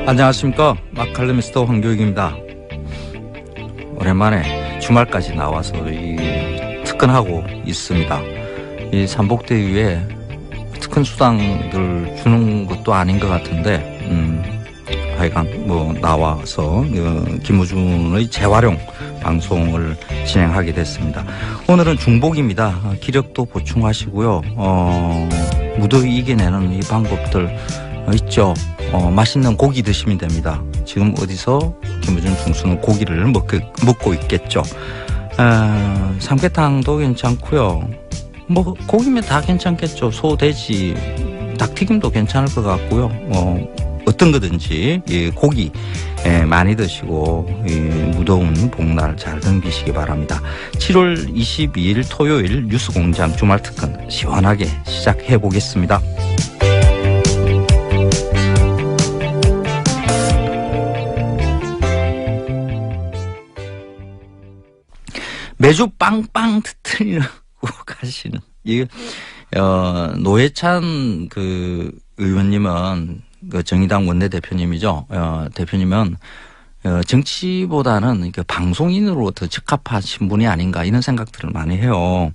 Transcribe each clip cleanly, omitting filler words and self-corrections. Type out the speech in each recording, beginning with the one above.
안녕하십니까. 마칼럼니스트 황교익입니다. 오랜만에 주말까지 나와서 특근하고 있습니다. 이 삼복대위에 특근 수당들 주는 것도 아닌 것 같은데, 하여간 나와서 김우준의 재활용 방송을 진행하게 됐습니다. 오늘은 중복입니다. 기력도 보충하시고요. 무더위 이겨내는 이 방법들 있죠. 맛있는 고기 드시면 됩니다. 지금 어디서 김우준 중수는 고기를 먹고 있겠죠. 삼계탕도 괜찮고요. 고기면 다 괜찮겠죠. 소, 돼지, 닭튀김도 괜찮을 것 같고요. 어떤 거든지 고기 많이 드시고 무더운 복날 잘 넘기시기 바랍니다. 7월 22일 토요일 뉴스공장 주말 특근 시원하게 시작해 보겠습니다. 매주 빵빵 터뜨리고 가시는 노회찬 의원님은 정의당 원내대표님이죠. 대표님은 정치보다는 방송인으로 더 적합하신 분이 아닌가 이런 생각들을 많이 해요.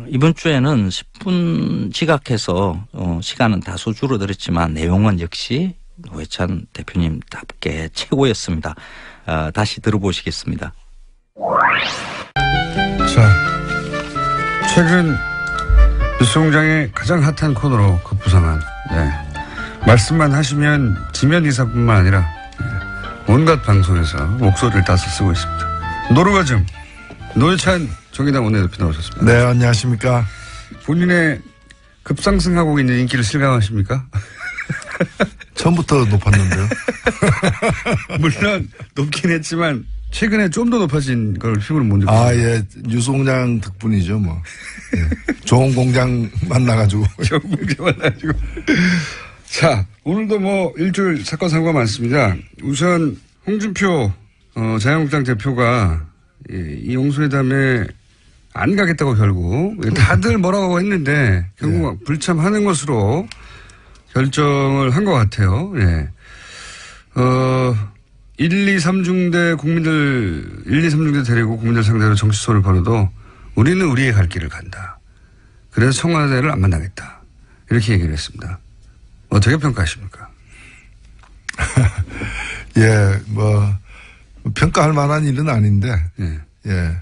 이번 주에는 10분 지각해서 시간은 다소 줄어들었지만 내용은 역시 노회찬 대표님답게 최고였습니다. 다시 들어보시겠습니다. 자, 최근 뉴스공장의 가장 핫한 코너로 급부상한 말씀만 하시면 지면이사뿐만 아니라 온갖 방송에서 목소리를 따서 쓰고 있습니다. 노루가즘 노회찬 정의당 원내대표 나오셨습니다. 네, 안녕하십니까. 본인의 급상승하고 있는 인기를 실감하십니까? 처음부터 높았는데요. 물론 높긴 했지만 최근에 좀 더 높아진 걸 힘으로 못 느끼고. 예. 뉴스공장 덕분이죠, 뭐. 예. 좋은 공장 만나가지고. 좋은 공장 만나가지고. 자, 오늘도 일주일 사건 사고가 많습니다. 우선 홍준표 자유한국당 대표가 이 용수회담에 안 가겠다고 결국 다들 뭐라고 했는데 결국 불참하는 것으로 결정을 한 것 같아요. 예. 1, 2, 3중대 데리고 국민들 상대로 정치소를 벌여도 우리는 우리의 갈 길을 간다. 그래서 청와대를 안 만나겠다. 이렇게 얘기를 했습니다. 어떻게 평가하십니까? 예, 평가할 만한 일은 아닌데. 예.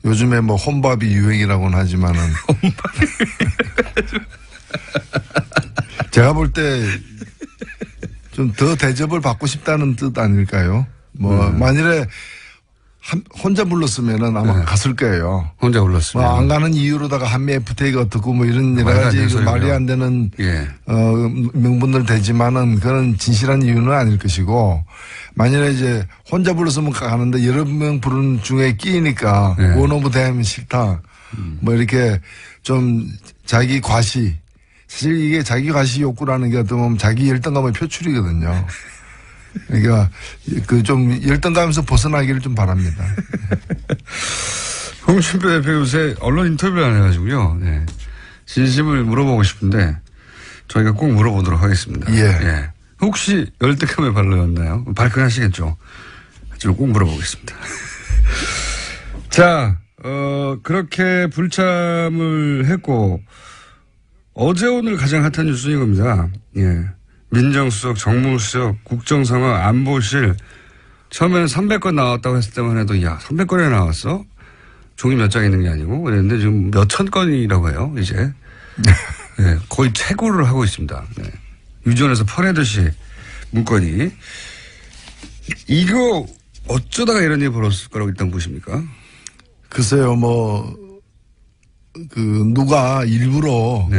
요즘에 혼밥이 유행이라고는 하지만은. 혼밥이 제가 볼 때 좀 더 대접을 받고 싶다는 뜻 아닐까요? 만일에 혼자 불렀으면은 아마 갔을 거예요. 혼자 불렀으면. 안 가는 이유로다가 한미 FTA가 어떻고 이런 여러 가지 말이 안 되는 명분들 되지만은 그건 진실한 이유는 아닐 것이고, 만일에 이제 혼자 불렀으면 가는데 여러 명 부르는 중에 끼니까 원 오브 댐 싫다. 이렇게 좀 자기 과시. 사실 이게 자기 과시 욕구라는 게 어떻게 보면 자기 열등감의 표출이거든요. 그러니까 좀 열등감에서 벗어나기를 좀 바랍니다. 홍준표 대표 요새 언론 인터뷰를 안 해가지고요. 네. 진심을 물어보고 싶은데 저희가 꼭 물어보도록 하겠습니다. 예. 혹시 열등감에 발로였나요? 발끈하시겠죠. 하지만 꼭 물어보겠습니다. 자, 그렇게 불참을 했고 어제 오늘 가장 핫한 뉴스인 겁니다. 예. 민정수석, 정무수석, 국정상황, 안보실. 처음에는 300건 나왔다고 했을 때만 해도 300건이나 나왔어? 종이 몇 장 있는 게 아니고. 그랬는데 지금 몇천 건이라고 해요, 이제. 네, 거의 최고를 하고 있습니다. 네. 유전에서 퍼내듯이 문건이. 이거 어쩌다가 이런 일이 벌어졌을 거라고 일단 보십니까? 글쎄요, 누가 일부러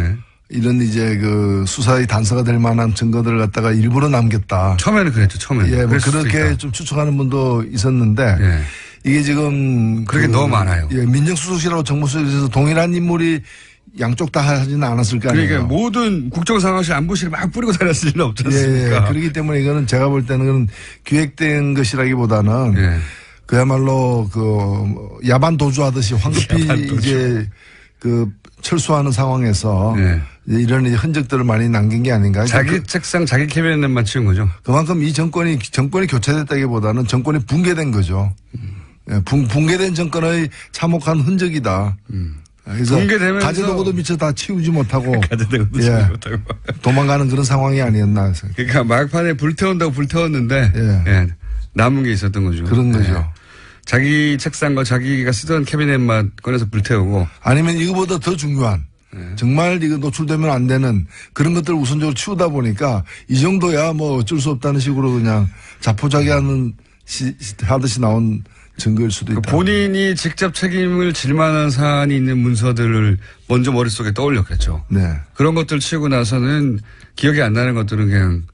이런 이제 수사의 단서가 될 만한 증거들을 갖다가 일부러 남겼다. 처음에는 그랬죠, 처음에는. 예, 그렇게 좀 추측하는 분도 있었는데 이게 지금 그렇게 너무 많아요. 예, 민정수석이라고 정무수석에서 동일한 인물이 양쪽 다 하지는 않았을 거 아니에요. 그러니까 모든 국정상황실 안보실에 막 뿌리고 다녔을 리는 없지 않습니까? 예. 그렇기 때문에 이거는 제가 볼 때는 그런 기획된 것이라기보다는 예. 그야말로 그 야반 도주하듯이 황급히 이제 그 철수하는 상황에서 예. 이런 흔적들을 많이 남긴 게 아닌가. 자기 책상 자기 캐비넷만 치운 거죠. 그만큼 이 정권이 교체됐다기보다는 정권이 붕괴된 거죠. 예, 붕괴된 정권의 참혹한 흔적이다. 그래서 붕괴되면서 가재도구도 미처 다 치우지 못하고 가재도구도 치우지 못하고 도망가는 그런 상황이 아니었나 해서. 그러니까 막판에 불태운다고 불태웠는데 예, 남은 게 있었던 거죠. 그런 거죠. 예. 자기 책상과 자기가 쓰던 캐비넷만 꺼내서 불태우고 아니면 이거보다 더 중요한 정말 이거 노출되면 안 되는 그런 것들을 우선적으로 치우다 보니까 이 정도야 뭐 어쩔 수 없다는 식으로 그냥 자포자기하는 하듯이 나온 증거일 수도 있다. 본인이 직접 책임을 질 만한 사안이 있는 문서들을 먼저 머릿속에 떠올렸겠죠. 네. 그런 것들 치우고 나서는 기억이 안 나는 것들은 그냥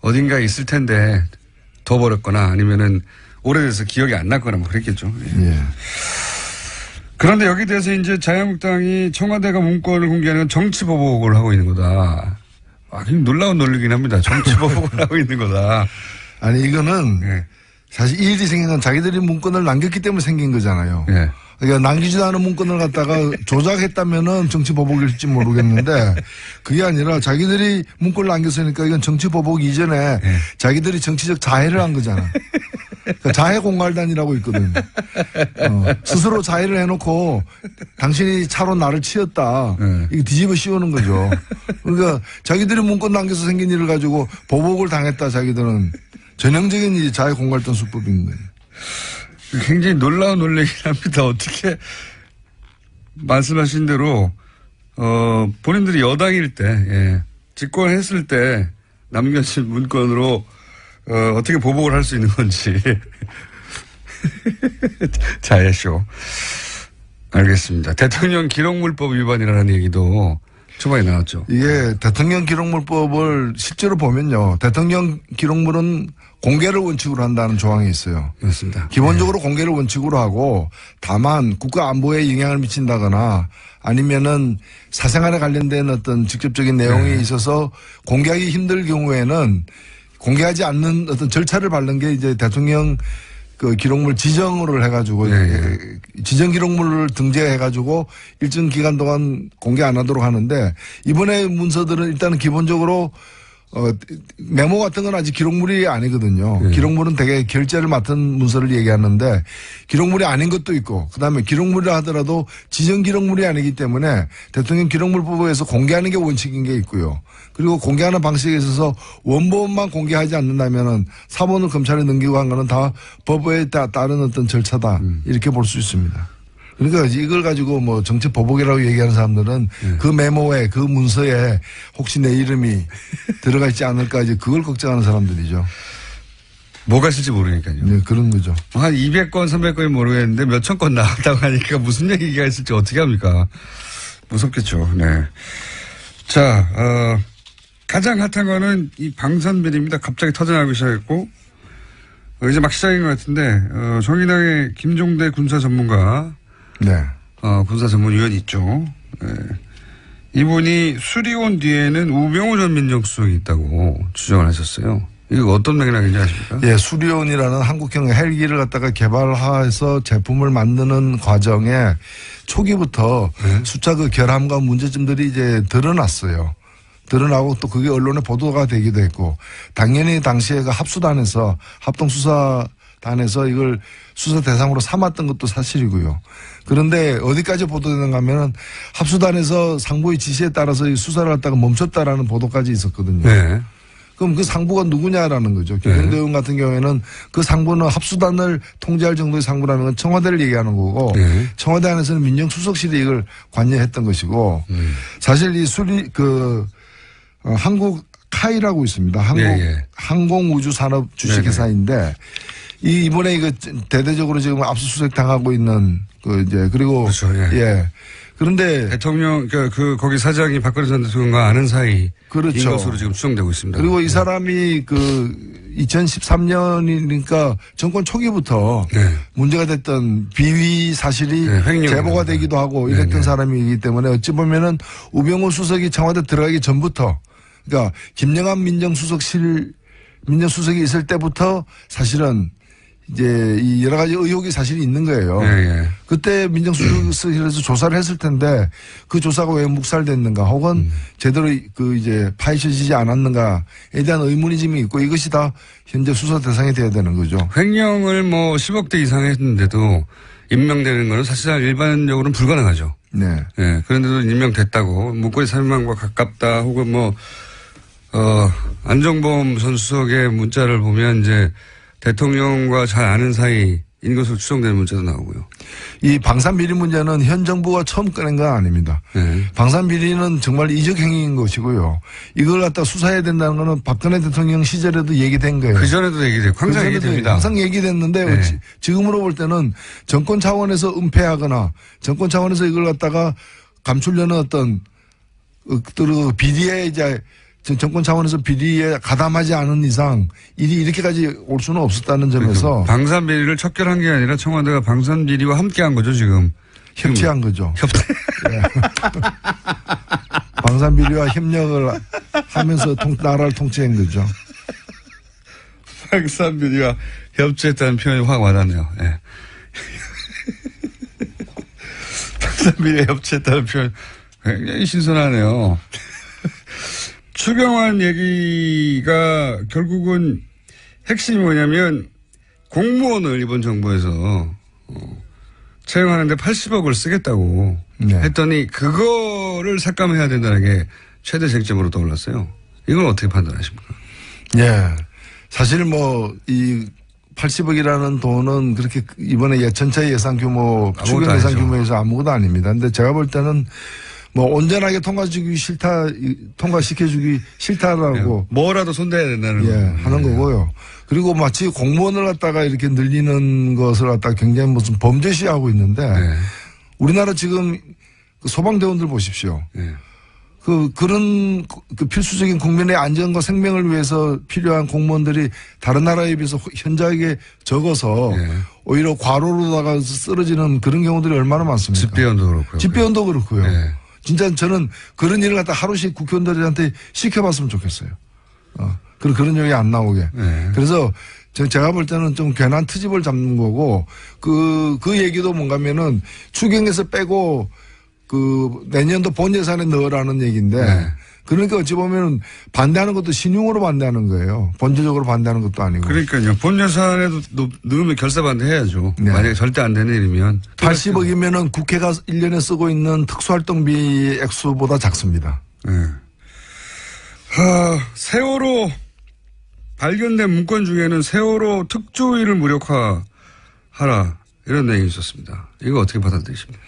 어딘가에 있을 텐데 더 버렸거나 아니면은 오래돼서 기억이 안 났거나 뭐 그랬겠죠. 예. 그런데 여기 대해서 이제 자유한국당이 청와대가 문건을 공개하는 건 정치보복을 하고 있는 거다. 굉장히 놀라운 논리긴 합니다. 정치보복을 하고 있는 거다. 아니 이거는 예. 사실 이 일이 생긴 건 자기들이 문건을 남겼기 때문에 생긴 거잖아요. 예. 그러니까 남기지도 않은 문건을 갖다가 조작했다면은 정치 보복일지 모르겠는데 그게 아니라 자기들이 문건을 남겼으니까 이건 정치 보복 이전에 자기들이 정치적 자해를 한 거잖아. 그러니까 자해 공갈단이라고 있거든. 스스로 자해를 해놓고 당신이 차로 나를 치였다. 이거 뒤집어 씌우는 거죠. 그러니까 자기들이 문건 남겨서 생긴 일을 가지고 보복을 당했다. 자기들은 전형적인 이 자해 공갈단 수법인 거예요. 굉장히 놀라운 논리긴 합니다. 어떻게 말씀하신 대로 본인들이 여당일 때 집권했을 때 남겨진 문건으로 어떻게 보복을 할 수 있는 건지 자해쇼. 알겠습니다. 대통령 기록물법 위반이라는 얘기도 초반에 나왔죠. 이게 대통령 기록물법을 실제로 보면요. 대통령 기록물은 공개를 원칙으로 한다는 조항이 있어요. 맞습니다. 기본적으로 공개를 원칙으로 하고 다만 국가 안보에 영향을 미친다거나 아니면은 사생활에 관련된 어떤 직접적인 내용이 있어서 공개하기 힘들 경우에는 공개하지 않는 어떤 절차를 밟는 게 이제 대통령 그 기록물 지정을 해가지고 지정 기록물을 등재해가지고 일정 기간 동안 공개 안 하도록 하는데 이번에 문서들은 일단은 기본적으로 메모 같은 건 아직 기록물이 아니거든요. 기록물은 되게 결재를 맡은 문서를 얘기하는데 기록물이 아닌 것도 있고 그다음에 기록물이라 하더라도 지정 기록물이 아니기 때문에 대통령 기록물법에서 공개하는 게 원칙인 게 있고요. 그리고 공개하는 방식에 있어서 원본만 공개하지 않는다면은 사본을 검찰에 넘기고 한 거는 다 법에 따른 어떤 절차다. 이렇게 볼 수 있습니다. 그러니까 이걸 가지고 뭐 정치 보복이라고 얘기하는 사람들은 그 메모에 그 문서에 혹시 내 이름이 들어가 있지 않을까 이제 그걸 걱정하는 사람들이죠. 뭐가 있을지 모르니까요. 네, 그런 거죠. 한 200건, 300건이 모르겠는데 몇천 건 나왔다고 하니까 무슨 얘기가 있을지 어떻게 합니까? 무섭겠죠. 네. 자, 가장 핫한 거는 이 방산비리입니다. 갑자기 터져나가기 시작했고, 이제 막 시작인 것 같은데, 정의당의 김종대 군사 전문가, 네. 군사 전문위원이 있죠. 네. 이분이 수리온 뒤에는 우병우 전 민정수석이 있다고 주장을 하셨어요. 이거 어떤 맥락인지 아십니까? 예, 수리온이라는 한국형 헬기를 갖다가 개발해서 제품을 만드는 과정에 초기부터 숫자 그 결함과 문제점들이 이제 드러났어요. 드러나고 또 그게 언론에 보도가 되기도 했고 당연히 당시에 그 합수단에서 합동수사단에서 이걸 수사 대상으로 삼았던 것도 사실이고요. 그런데 어디까지 보도되는가 하면은 합수단에서 상부의 지시에 따라서 이 수사를 갖다가 멈췄다라는 보도까지 있었거든요. 네. 그럼 그 상부가 누구냐라는 거죠. 김영대 의원 같은 경우에는 그 상부는 합수단을 통제할 정도의 상부라는 건 청와대를 얘기하는 거고 청와대 안에서는 민정수석실이 이걸 관여했던 것이고 사실 이 한국 카이라고 있습니다. 항공우주산업 주식회사인데 이번에 이거 대대적으로 지금 압수수색 당하고 있는 그리고 그렇죠. 그런데 대통령 거기 사장이 박근혜 전 대통령과 아는 사이인 그렇죠. 것으로 지금 추정되고 있습니다. 그리고 이 사람이 2013년이니까 정권 초기부터 네. 문제가 됐던 비위 사실이 네, 제보가 되기도 하고 이랬던 네. 사람이기 때문에 어찌 보면은 우병우 수석이 청와대 들어가기 전부터 그러니까 김영한 민정수석이 있을 때부터 사실은 이제 이 여러 가지 의혹이 사실이 있는 거예요. 네. 그때 민정수석실에서 조사를 했을 텐데 그 조사가 왜 묵살됐는가 혹은 제대로 그 이제 파헤쳐지지 않았는가에 대한 의문이 지금 있고 이것이 다 현재 수사 대상이 돼야 되는 거죠. 횡령을 뭐 10억대 이상 했는데도 임명되는 거는 사실상 일반적으로는 불가능하죠. 네. 네. 그런데도 임명됐다고 목걸이 300만과 가깝다 혹은 뭐 안종범 전 수석의 문자를 보면 이제 대통령과 잘 아는 사이인 것으로 추정되는 문자도 나오고요. 이 방산비리 문제는 현 정부가 처음 꺼낸 건 아닙니다. 네. 방산비리는 정말 이적 행위인 것이고요. 이걸 갖다 수사해야 된다는 거는 박근혜 대통령 시절에도 얘기된 거예요. 그전에도 얘기돼요. 항상 얘기됩니다. 항상 얘기됐는데 네. 지금으로 볼 때는 정권 차원에서 은폐하거나 정권 차원에서 이걸 갖다가 감추려는 어떤 비리에 이제 정권 차원에서 비리에 가담하지 않은 이상 일이 이렇게까지 올 수는 없었다는 점에서 그러니까 방산비리를 척결한 게 아니라 청와대가 방산비리와 함께한 거죠 지금. 협치한 거죠. 네. 방산비리와 협력을 하면서 나라를 통치한 거죠. 방산비리와 협치했다는 표현이 확 와닿네요. 네. 방산비리와 협치했다는 표현 굉장히 신선하네요. 추경안 얘기가 결국은 핵심이 뭐냐면 공무원을 이번 정부에서 채용하는데 80억을 쓰겠다고 네. 했더니 그거를 삭감해야 된다는 게 최대 쟁점으로 떠올랐어요. 이건 어떻게 판단하십니까? 예. 사실 이 80억이라는 돈은 그렇게 이번에 전체 예산 규모, 추경 예산 규모에서 아무것도 아닙니다. 근데 제가 볼 때는 온전하게 통과시켜주기 싫다라고. 뭐라도 손대야 된다는 하는 거고요. 그리고 마치 공무원을 갖다가 이렇게 늘리는 것을 갖다가 굉장히 무슨 범죄시하고 있는데 우리나라 지금 소방대원들 보십시오. 그런 필수적인 국민의 안전과 생명을 위해서 필요한 공무원들이 다른 나라에 비해서 현저하게 적어서 오히려 과로로다가 쓰러지는 그런 경우들이 얼마나 많습니까? 집배원도 그렇고요. 집배원도 그렇고요. 진짜 저는 그런 일을 갖다 하루씩 국회의원들한테 시켜봤으면 좋겠어요. 그런 얘기 안 나오게. 그래서 제가 볼 때는 좀 괜한 트집을 잡는 거고 그 얘기도 뭔가면은 추경에서 빼고 내년도 본 예산에 넣으라는 얘기인데 그러니까 어찌 보면 반대하는 것도 신용으로 반대하는 거예요. 본질적으로 반대하는 것도 아니고. 그러니까요. 본 예산에도 넣으면 결사 반대해야죠. 만약에 절대 안 되는 일이면. 80억이면은 국회가 1년에 쓰고 있는 특수활동비 액수보다 작습니다. 세월호 발견된 문건 중에는 세월호 특조위를 무력화하라 이런 내용이 있었습니다. 이거 어떻게 받아들이십니까?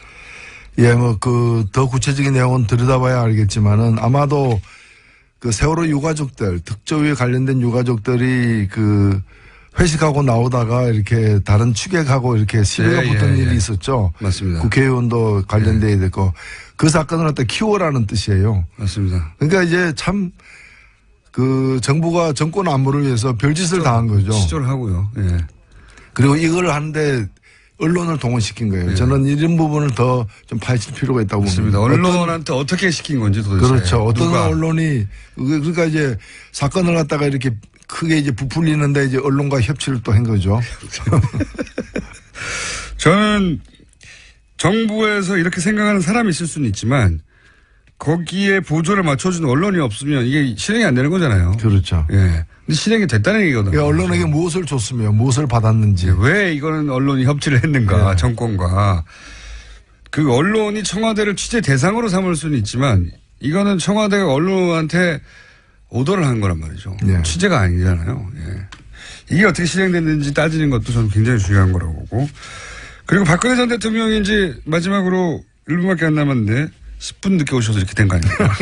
예, 더 구체적인 내용은 들여다봐야 알겠지만은 아마도 세월호 유가족들, 특조위에 관련된 유가족들이 회식하고 나오다가 이렇게 다른 추객하고 이렇게 시비가 붙은 일이 있었죠. 맞습니다. 국회의원도 관련돼야 됐고 그 사건을 갖다 키워라는 뜻이에요. 맞습니다. 그러니까 이제 참 정부가 정권 안보를 위해서 별짓을 당한 거죠. 시조를 하고요. 그리고 이걸 하는데 언론을 동원시킨 거예요. 저는 이런 부분을 더 좀 파헤칠 필요가 있다고 봅니다. 언론한테 어떻게 시킨 건지 도대체. 그렇죠. 어떤 언론이 그러니까 이제 사건을 갖다가 이렇게 크게 이제 부풀리는데 이제 언론과 협치를 또 한 거죠. 저는 정부에서 이렇게 생각하는 사람이 있을 수는 있지만 거기에 보조를 맞춰주는 언론이 없으면 이게 실행이 안 되는 거잖아요. 그렇죠. 근데 실행이 됐다는 얘기거든요. 언론에게 무엇을 줬으며 무엇을 받았는지. 왜 이거는 언론이 협치를 했는가, 정권과. 그 언론이 청와대를 취재 대상으로 삼을 수는 있지만 이거는 청와대가 언론한테 오더를 한 거란 말이죠. 취재가 아니잖아요. 이게 어떻게 실행됐는지 따지는 것도 저는 굉장히 중요한 거라고 보고. 그리고 박근혜 전 대통령이 이제 마지막으로 1분밖에 안 남았는데 10분 늦게 오셔서 이렇게 된 거 아닙니까?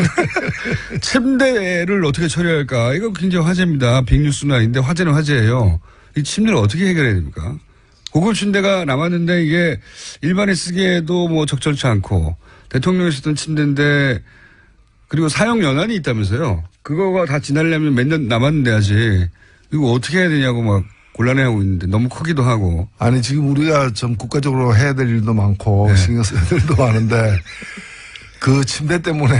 침대를 어떻게 처리할까? 이거 굉장히 화제입니다. 빅뉴스는 아닌데 화제는 화제예요. 이 침대를 어떻게 해결해야 됩니까? 고급 침대가 남았는데 이게 일반에 쓰기에도 적절치 않고 대통령이 쓰던 침대인데 그리고 사용 연한이 있다면서요. 그거가 다 지나려면 몇 년 남았는데 아직 이거 어떻게 해야 되냐고 막 곤란해하고 있는데 너무 크기도 하고. 아니 지금 우리가 좀 국가적으로 해야 될 일도 많고 신경 써야 될 일도 많은데 그 침대 때문에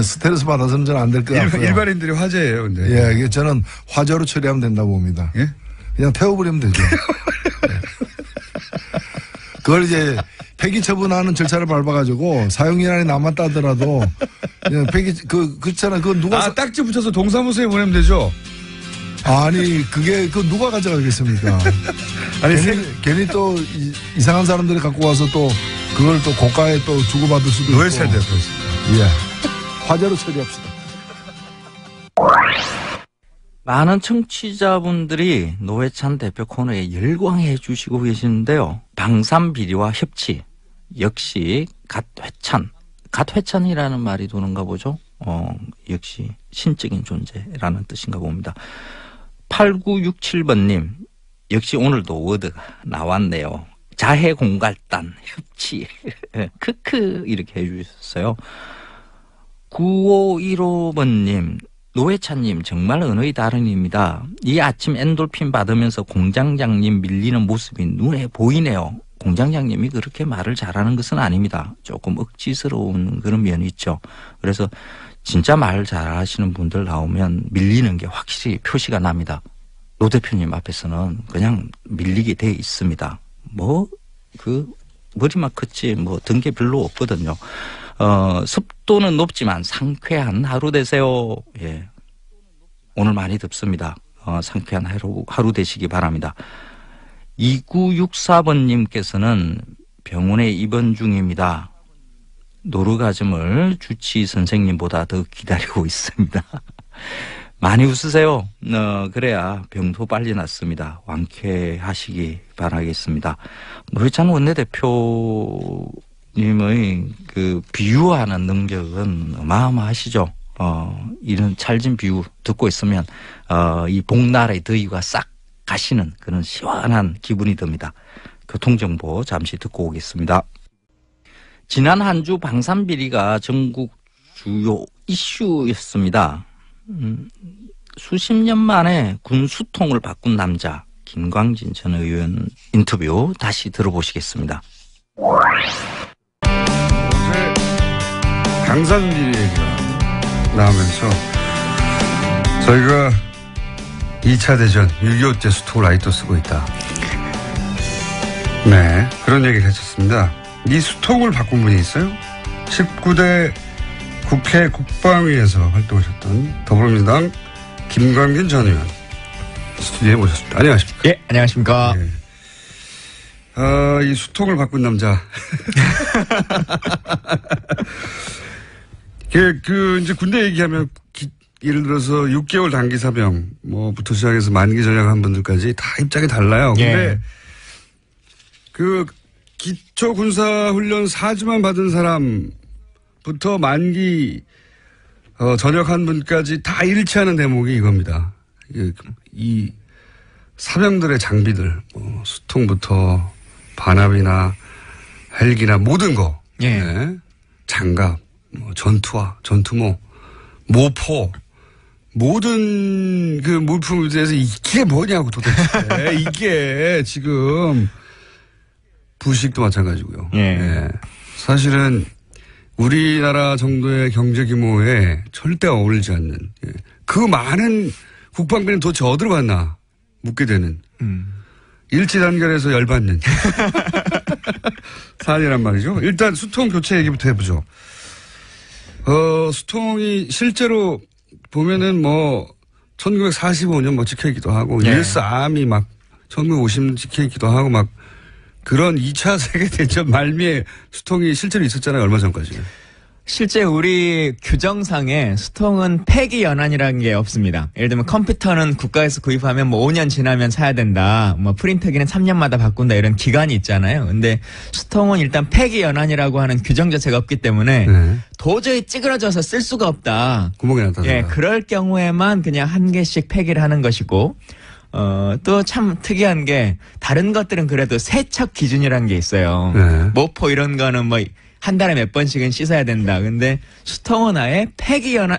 스트레스 받아서는 저는 안 될 것 같고요. 일반인들이 화제예요, 근데. 예, 저는 화재로 처리하면 된다고 봅니다. 예? 그냥 태워버리면 되죠. 네. 그걸 이제 폐기 처분하는 절차를 밟아가지고 사용기한이 남았다 하더라도 그냥 폐기 그렇잖아. 그거 누가 딱지 붙여서 동사무소에 보내면 되죠. 아니 그게 누가 가져가겠습니까? 아니 괜히 또 이상한 사람들이 갖고 와서 또 그걸 또 고가에 또 주고받을 수도 있고. 노회찬 대표였습니다. 예. 화재로 처리합시다. 많은 청취자분들이 노회찬 대표 코너에 열광해 주시고 계시는데요. 방산비리와 협치 역시 갓회찬이라는 말이 도는가 보죠. 역시 신적인 존재라는 뜻인가 봅니다. 8967번님 역시 오늘도 워드가 나왔네요. 자해공갈단 협치 크크 이렇게 해주셨어요. 9515번님 노회찬님 정말 은의 달인입니다. 이 아침 엔돌핀 받으면서 공장장님 밀리는 모습이 눈에 보이네요. 공장장님이 그렇게 말을 잘하는 것은 아닙니다. 조금 억지스러운 그런 면이 있죠. 그래서 진짜 말 잘하시는 분들 나오면 밀리는 게 확실히 표시가 납니다. 노 대표님 앞에서는 그냥 밀리게 돼 있습니다. 머리만 컸지 든 게 별로 없거든요. 습도는 높지만 상쾌한 하루 되세요. 예. 오늘 많이 덥습니다. 상쾌한 하루 되시기 바랍니다. 2964번님께서는 병원에 입원 중입니다. 노르가즘을 주치 선생님보다 더 기다리고 있습니다. 많이 웃으세요. 그래야 병도 빨리 낫습니다. 완쾌하시기 바라겠습니다. 노회찬 원내대표님의 그 비유하는 능력은 어마어마하시죠. 이런 찰진 비유 듣고 있으면 이 복날의 더위가 싹 가시는 그런 시원한 기분이 듭니다. 교통정보 잠시 듣고 오겠습니다. 지난 한 주 방산비리가 전국 주요 이슈였습니다. 수십 년 만에 군 수통을 바꾼 남자 김광진 전 의원 인터뷰 다시 들어보시겠습니다. 어제 방산비리 얘기가 나오면서 저희가 2차 대전 6.25 때 수통을 아직도 쓰고 있다. 네, 그런 얘기를 했었습니다. 이 수통을 바꾼 분이 있어요. 19대 국회 국방위에서 활동하셨던 더불어민주당 김광진 전 의원 스튜디오에 모셨습니다. 안녕하십니까? 예, 안녕하십니까? 네. 이 수통을 바꾼 남자. 이제 군대 얘기하면 예를 들어서 6개월 단기 사병 부터 시작해서 만기 전역한 분들까지 다 입장이 달라요. 근데 예. 그 기초 군사 훈련 4주만 받은 사람부터 만기 전역한 분까지 다 일치하는 대목이 이겁니다. 이 사병들의 장비들, 수통부터 반합이나 헬기나 모든 거, 예. 네. 장갑, 전투화, 전투모, 모포, 모든 그 물품에 대해서 이게 뭐냐고 도대체. 이게 지금 부식도 마찬가지고요. 예. 예. 사실은 우리나라 정도의 경제 규모에 절대 어울리지 않는 그 많은 국방비는 도대체 어디로 갔나 묻게 되는 일치 단결해서 열받는 사안이란 말이죠. 일단 수통 교체 얘기부터 해보죠. 수통이 실제로 보면은 1945년 찍혀있기도 하고 US 암이 1950년 찍혀있기도 하고 그런 2차 세계대전 말미에 수통이 실제로 있었잖아요. 얼마 전까지. 실제 우리 규정상에 수통은 폐기 연한이라는 게 없습니다. 예를 들면 컴퓨터는 국가에서 구입하면 5년 지나면 사야 된다. 프린터기는 3년마다 바꾼다. 이런 기간이 있잖아요. 근데 수통은 일단 폐기 연한이라고 하는 규정 자체가 없기 때문에 도저히 찌그러져서 쓸 수가 없다. 구멍이 났다. 예, 그럴 경우에만 그냥 한 개씩 폐기를 하는 것이고 또 참 특이한 게 다른 것들은 그래도 세척 기준이라는 게 있어요. 모포 이런 거는 한 달에 몇 번씩은 씻어야 된다. 근데 수통은 아예 폐기 연한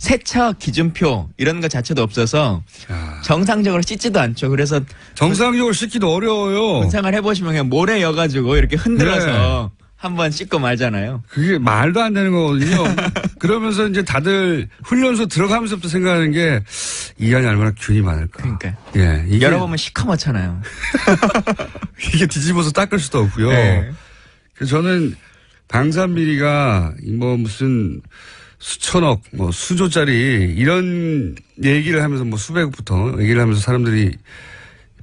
세척 기준표 이런 거 자체도 없어서 정상적으로 씻지도 않죠. 그래서 정상적으로 씻기도 어려워요. 군생활 해보시면 그냥 모래 여가지고 이렇게 흔들어서 한번 씻고 말잖아요. 그게 말도 안 되는 거거든요. 그러면서 이제 다들 훈련소 들어가면서부터 생각하는 게 이 안에 얼마나 균이 많을까. 그러니까. 예. 이게 열어보면 시커멓잖아요. 이게 뒤집어서 닦을 수도 없고요. 네. 그래서 저는 방산비리가 뭐 무슨 수천억, 뭐 수조짜리 이런 얘기를 하면서 뭐 수백억부터 얘기를 하면서 사람들이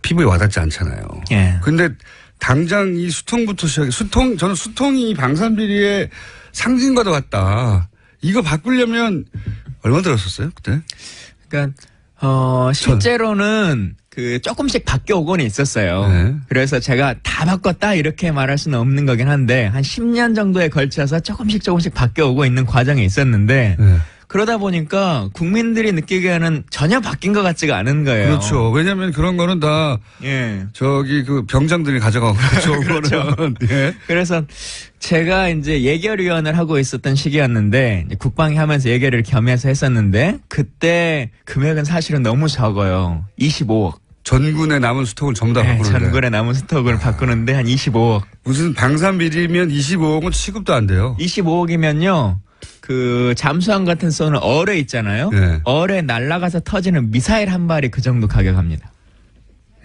피부에 와닿지 않잖아요. 예. 근데 당장 이 수통부터 시작해 저는 수통이 방산비리의 상징과도 같다. 이거 바꾸려면 얼마 들었었어요 그때? 그러니까 실제로는 그 조금씩 바뀌어오곤 있었어요. 네. 그래서 제가 다 바꿨다 이렇게 말할 수는 없는 거긴 한데 한 10년 정도에 걸쳐서 조금씩 바뀌어오고 있는 과정이 있었는데 네. 그러다 보니까 국민들이 느끼기에는 전혀 바뀐 것 같지가 않은 거예요. 그렇죠. 왜냐하면 그런 거는 다 저기 그 병장들이 가져가고 그렇죠. 예. 그래서 제가 이제 예결위원을 하고 있었던 시기였는데 국방위 하면서 예결을 겸해서 했었는데 그때 금액은 사실은 너무 적어요. 25억. 전군에 남은 스톡을 전부 다 바꾸는데. 전군에 남은 스톡을 바꾸는데 한 25억. 무슨 방산비리면 25억은 취급도 안 돼요. 25억이면요. 그 잠수함 같은 쏘는 어뢰 있잖아요. 네. 어뢰 날아가서 터지는 미사일 한 발이 그 정도 가격합니다.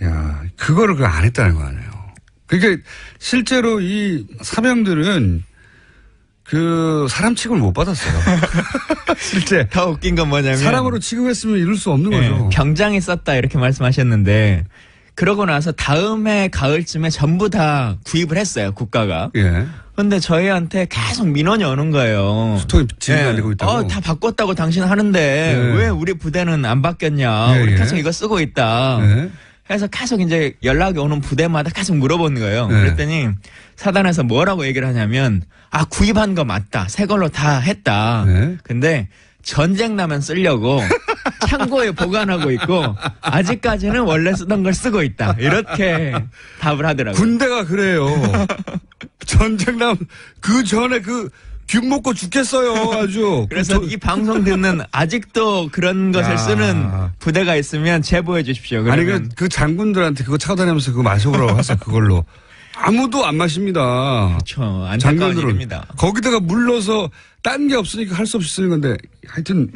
야, 그거를 그 안 했다는 거 아니에요. 그러니까 실제로 이 사병들은 그 사람 취급을 못 받았어요. 실제 더 웃긴 건 뭐냐면 사람으로 취급했으면 이룰 수 없는 거죠. 병장이 썼다 이렇게 말씀하셨는데 그러고 나서 다음해 가을쯤에 전부 다 구입을 했어요. 국가가. 예. 근데 저희한테 계속 민원이 오는 거예요. 스톡이 진행이 안 되고 있다고. 다 바꿨다고 당신 하는데 왜 우리 부대는 안 바뀌었냐. 우리 계속 이거 쓰고 있다. 해서 계속 이제 연락이 오는 부대마다 계속 물어보는 거예요. 그랬더니 사단에서 뭐라고 얘기를 하냐면 구입한 거 맞다. 새 걸로 다 했다. 근데 전쟁 나면 쓰려고 창고에 보관하고 있고 아직까지는 원래 쓰던 걸 쓰고 있다. 이렇게 답을 하더라고요. 군대가 그래요. 전쟁 나면 그 전에 균 먹고 죽겠어요. 아주. 그래서 이 방송 듣는 아직도 그런 것을 쓰는 부대가 있으면 제보해 주십시오. 그러면. 아니 그 장군들한테 그거 차고 다니면서 그거 마셔보라고 하세요. 그걸로. 아무도 안 마십니다. 그렇죠. 안타까운 일입니다. 거기다가 물러서 딴 게 없으니까 할 수 없이 쓰는 건데 하여튼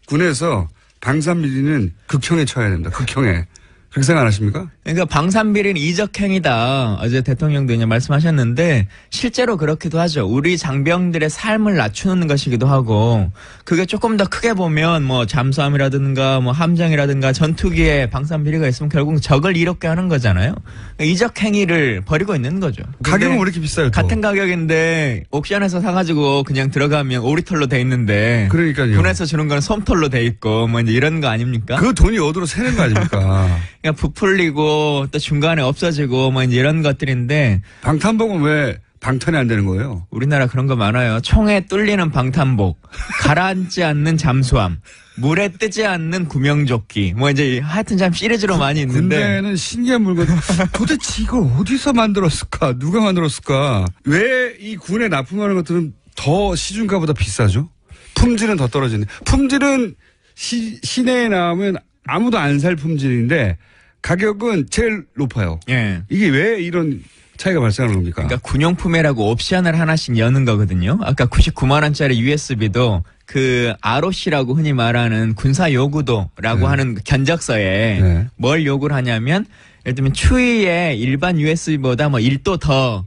군에서 방산비리는 극형에 처해야 됩니다. 극형에. 그렇게 생각 안 하십니까? 그러니까 방산비리는 이적행위다. 어제 대통령도 이제 말씀하셨는데 실제로 그렇기도 하죠. 우리 장병들의 삶을 낮추는 것이기도 하고 그게 조금 더 크게 보면 뭐 잠수함이라든가 뭐 함정이라든가 전투기에 방산비리가 있으면 결국 적을 이롭게 하는 거잖아요. 이적행위를 벌이고 있는 거죠. 가격은 왜 이렇게 비싸요? 같은 가격인데 옥션에서 사가지고 그냥 들어가면 오리털로 돼 있는데 그러니까요. 군에서 주는 건 솜털로 돼 있고 뭐 이제 이런 거 아닙니까? 그 돈이 어디로 새는 거 아닙니까? 그러니까 부풀리고 또 중간에 없어지고 뭐 이제 이런 것들인데 방탄복은 왜 방탄이 안 되는 거예요? 우리나라 그런 거 많아요. 총에 뚫리는 방탄복, 가라앉지 않는 잠수함, 물에 뜨지 않는 구명조끼. 뭐 이제 하여튼 참 시리즈로 많이 있는데. 군대는 신기한 물건. 도대체 이걸 어디서 만들었을까? 누가 만들었을까? 왜 이 군에 납품하는 것들은 더 시중가보다 비싸죠? 품질은 더 떨어지네. 품질은 시내에 나오면 아무도 안 살 품질인데 가격은 제일 높아요. 예. 이게 왜 이런 차이가 발생하는 겁니까? 그러니까 군용품이라고 옵션을 하나씩 여는 거거든요. 아까 99만 원짜리 USB도 그 ROC라고 흔히 말하는 군사 요구도라고 하는 견적서에 뭘 요구를 하냐면 예를 들면 추위에 일반 USB보다 뭐 1도 더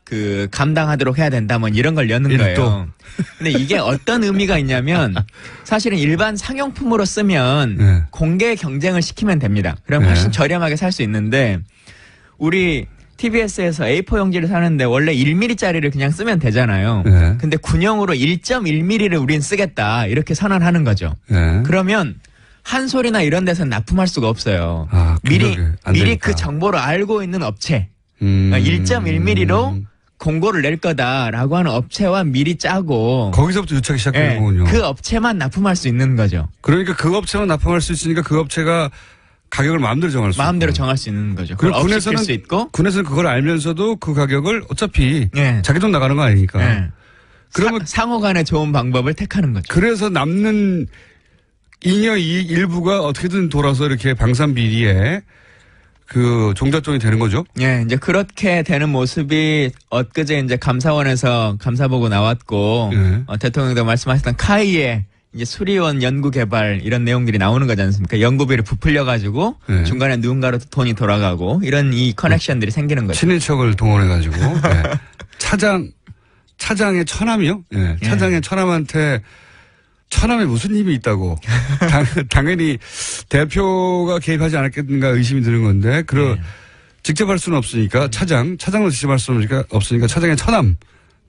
그 감당하도록 해야 된다 뭐 이런 걸 여는 거예요. 근데 이게 어떤 의미가 있냐면 사실은 일반 상용품으로 쓰면 공개 경쟁을 시키면 됩니다. 그럼 훨씬 저렴하게 살 수 있는데 우리 TBS에서 A4 용지를 사는데 원래 1mm짜리를 그냥 쓰면 되잖아요. 근데 군용으로 1.1mm를 우린 쓰겠다 이렇게 선언하는 거죠. 그러면 한솔이나 이런 데서는 납품할 수가 없어요. 미리 그 정보를 알고 있는 업체 1.1mm로 공고를 낼 거다라고 하는 업체와 미리 짜고 거기서부터 유착이 시작되는 거군요. 그 업체만 납품할 수 있는 거죠. 그러니까 그 업체만 납품할 수 있으니까 그 업체가 가격을 마음대로 정할 수 마음대로 정할 수 있는 거죠. 그리고 군에서는 수 있고 군에서는 그걸 알면서도 그 가격을 어차피 자기 돈 나가는 거 아니니까 그러면 상호 간에 좋은 방법을 택하는 거죠. 그래서 남는 잉여 이익 일부가 어떻게든 돌아서 이렇게 방산 비리에 그 종잣돈이 되는 거죠? 예, 이제 그렇게 되는 모습이 엊그제 이제 감사원에서 감사보고 나왔고, 예. 대통령도 말씀하셨던 카이의 이제 수리원 연구 개발 이런 내용들이 나오는 거지 않습니까? 연구비를 부풀려가지고 예. 중간에 누군가로 돈이 돌아가고 이런 이 커넥션들이 생기는 거죠. 친인척을 동원해가지고 예. 차장의 처남이요? 예. 차장의 처남한테 처남에 무슨 힘이 있다고. 당연히 대표가 개입하지 않았겠는가 의심이 드는 건데, 직접 할 수는 없으니까 차장으로 직접 할 수는 없으니까 차장의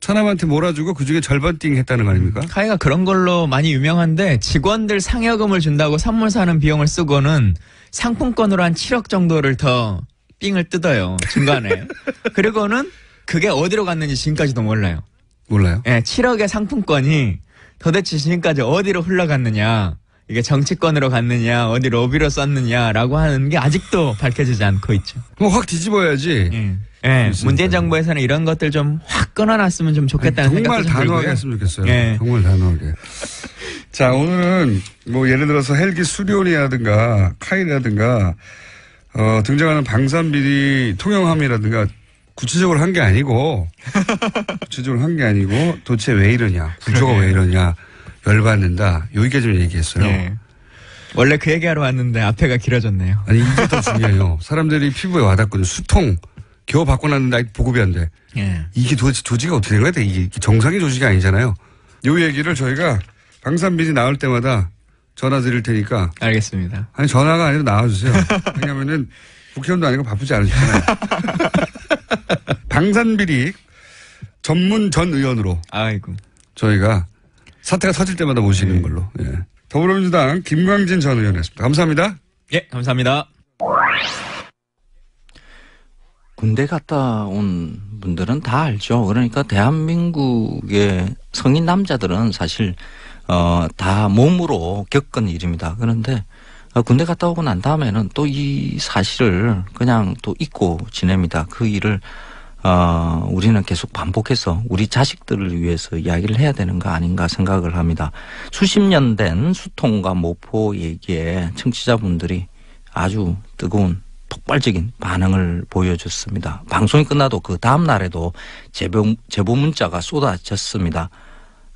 처남한테 몰아주고 그 중에 절반 띵 했다는 거 아닙니까? 카이가 그런 걸로 많이 유명한데 직원들 상여금을 준다고 선물 사는 비용을 쓰고는 상품권으로 한 7억 정도를 더 삥을 뜯어요. 중간에. 그리고는 그게 어디로 갔는지 지금까지도 몰라요. 몰라요? 예, 7억의 상품권이 도대체 지금까지 어디로 흘러갔느냐, 이게 정치권으로 갔느냐, 어디 로비로 썼느냐라고 하는 게 아직도 밝혀지지 않고 있죠. 그럼 확 뒤집어야지. 예, 문재인 정부에서는 이런 것들 좀 확 끊어놨으면 좀 좋겠다는 생각도 좀 들고요. 정말 단호하게 했으면 좋겠어요. 예. 정말 단호하게. 자, 오늘은 뭐 예를 들어서 헬기 수리온이라든가 카이라든가 등장하는 방산비리 통영함이라든가 구체적으로 한 게 아니고 도대체 왜 이러냐, 구조가 왜 이러냐, 열받는다. 여기까지 좀 얘기했어요. 예. 원래 그 얘기하러 왔는데 앞에가 길어졌네요. 아니 이게 더 중요해요. 사람들이 피부에 와닿거든요. 수통 겨우 바꿔놨는데 아직 보급이 안 돼. 예. 이게 도대체 조직이 어떻게 된 거야? 이게 정상의 조직이 아니잖아요. 요 얘기를 저희가 방산비리 나올 때마다 전화 드릴 테니까. 알겠습니다. 아니 전화가 아니라 나와주세요. 왜냐면은 국회의원도 아니고 바쁘지 않으시잖아요. 방산비리 전문 전 의원으로. 아이고. 저희가 사태가 터질 때마다 모시는 걸로. 예. 더불어민주당 김광진 전 의원이었습니다. 감사합니다. 예, 감사합니다. 군대 갔다 온 분들은 다 알죠. 그러니까 대한민국의 성인 남자들은 사실 다 몸으로 겪은 일입니다. 그런데 군대 갔다 오고 난 다음에는 또 이 사실을 그냥 또 잊고 지냅니다. 그 일을 우리는 계속 반복해서 우리 자식들을 위해서 이야기를 해야 되는 거 아닌가 생각을 합니다. 수십 년 된 수통과 모포 얘기에 청취자분들이 아주 뜨거운 폭발적인 반응을 보여줬습니다. 방송이 끝나도 그 다음 날에도 제보 문자가 쏟아졌습니다.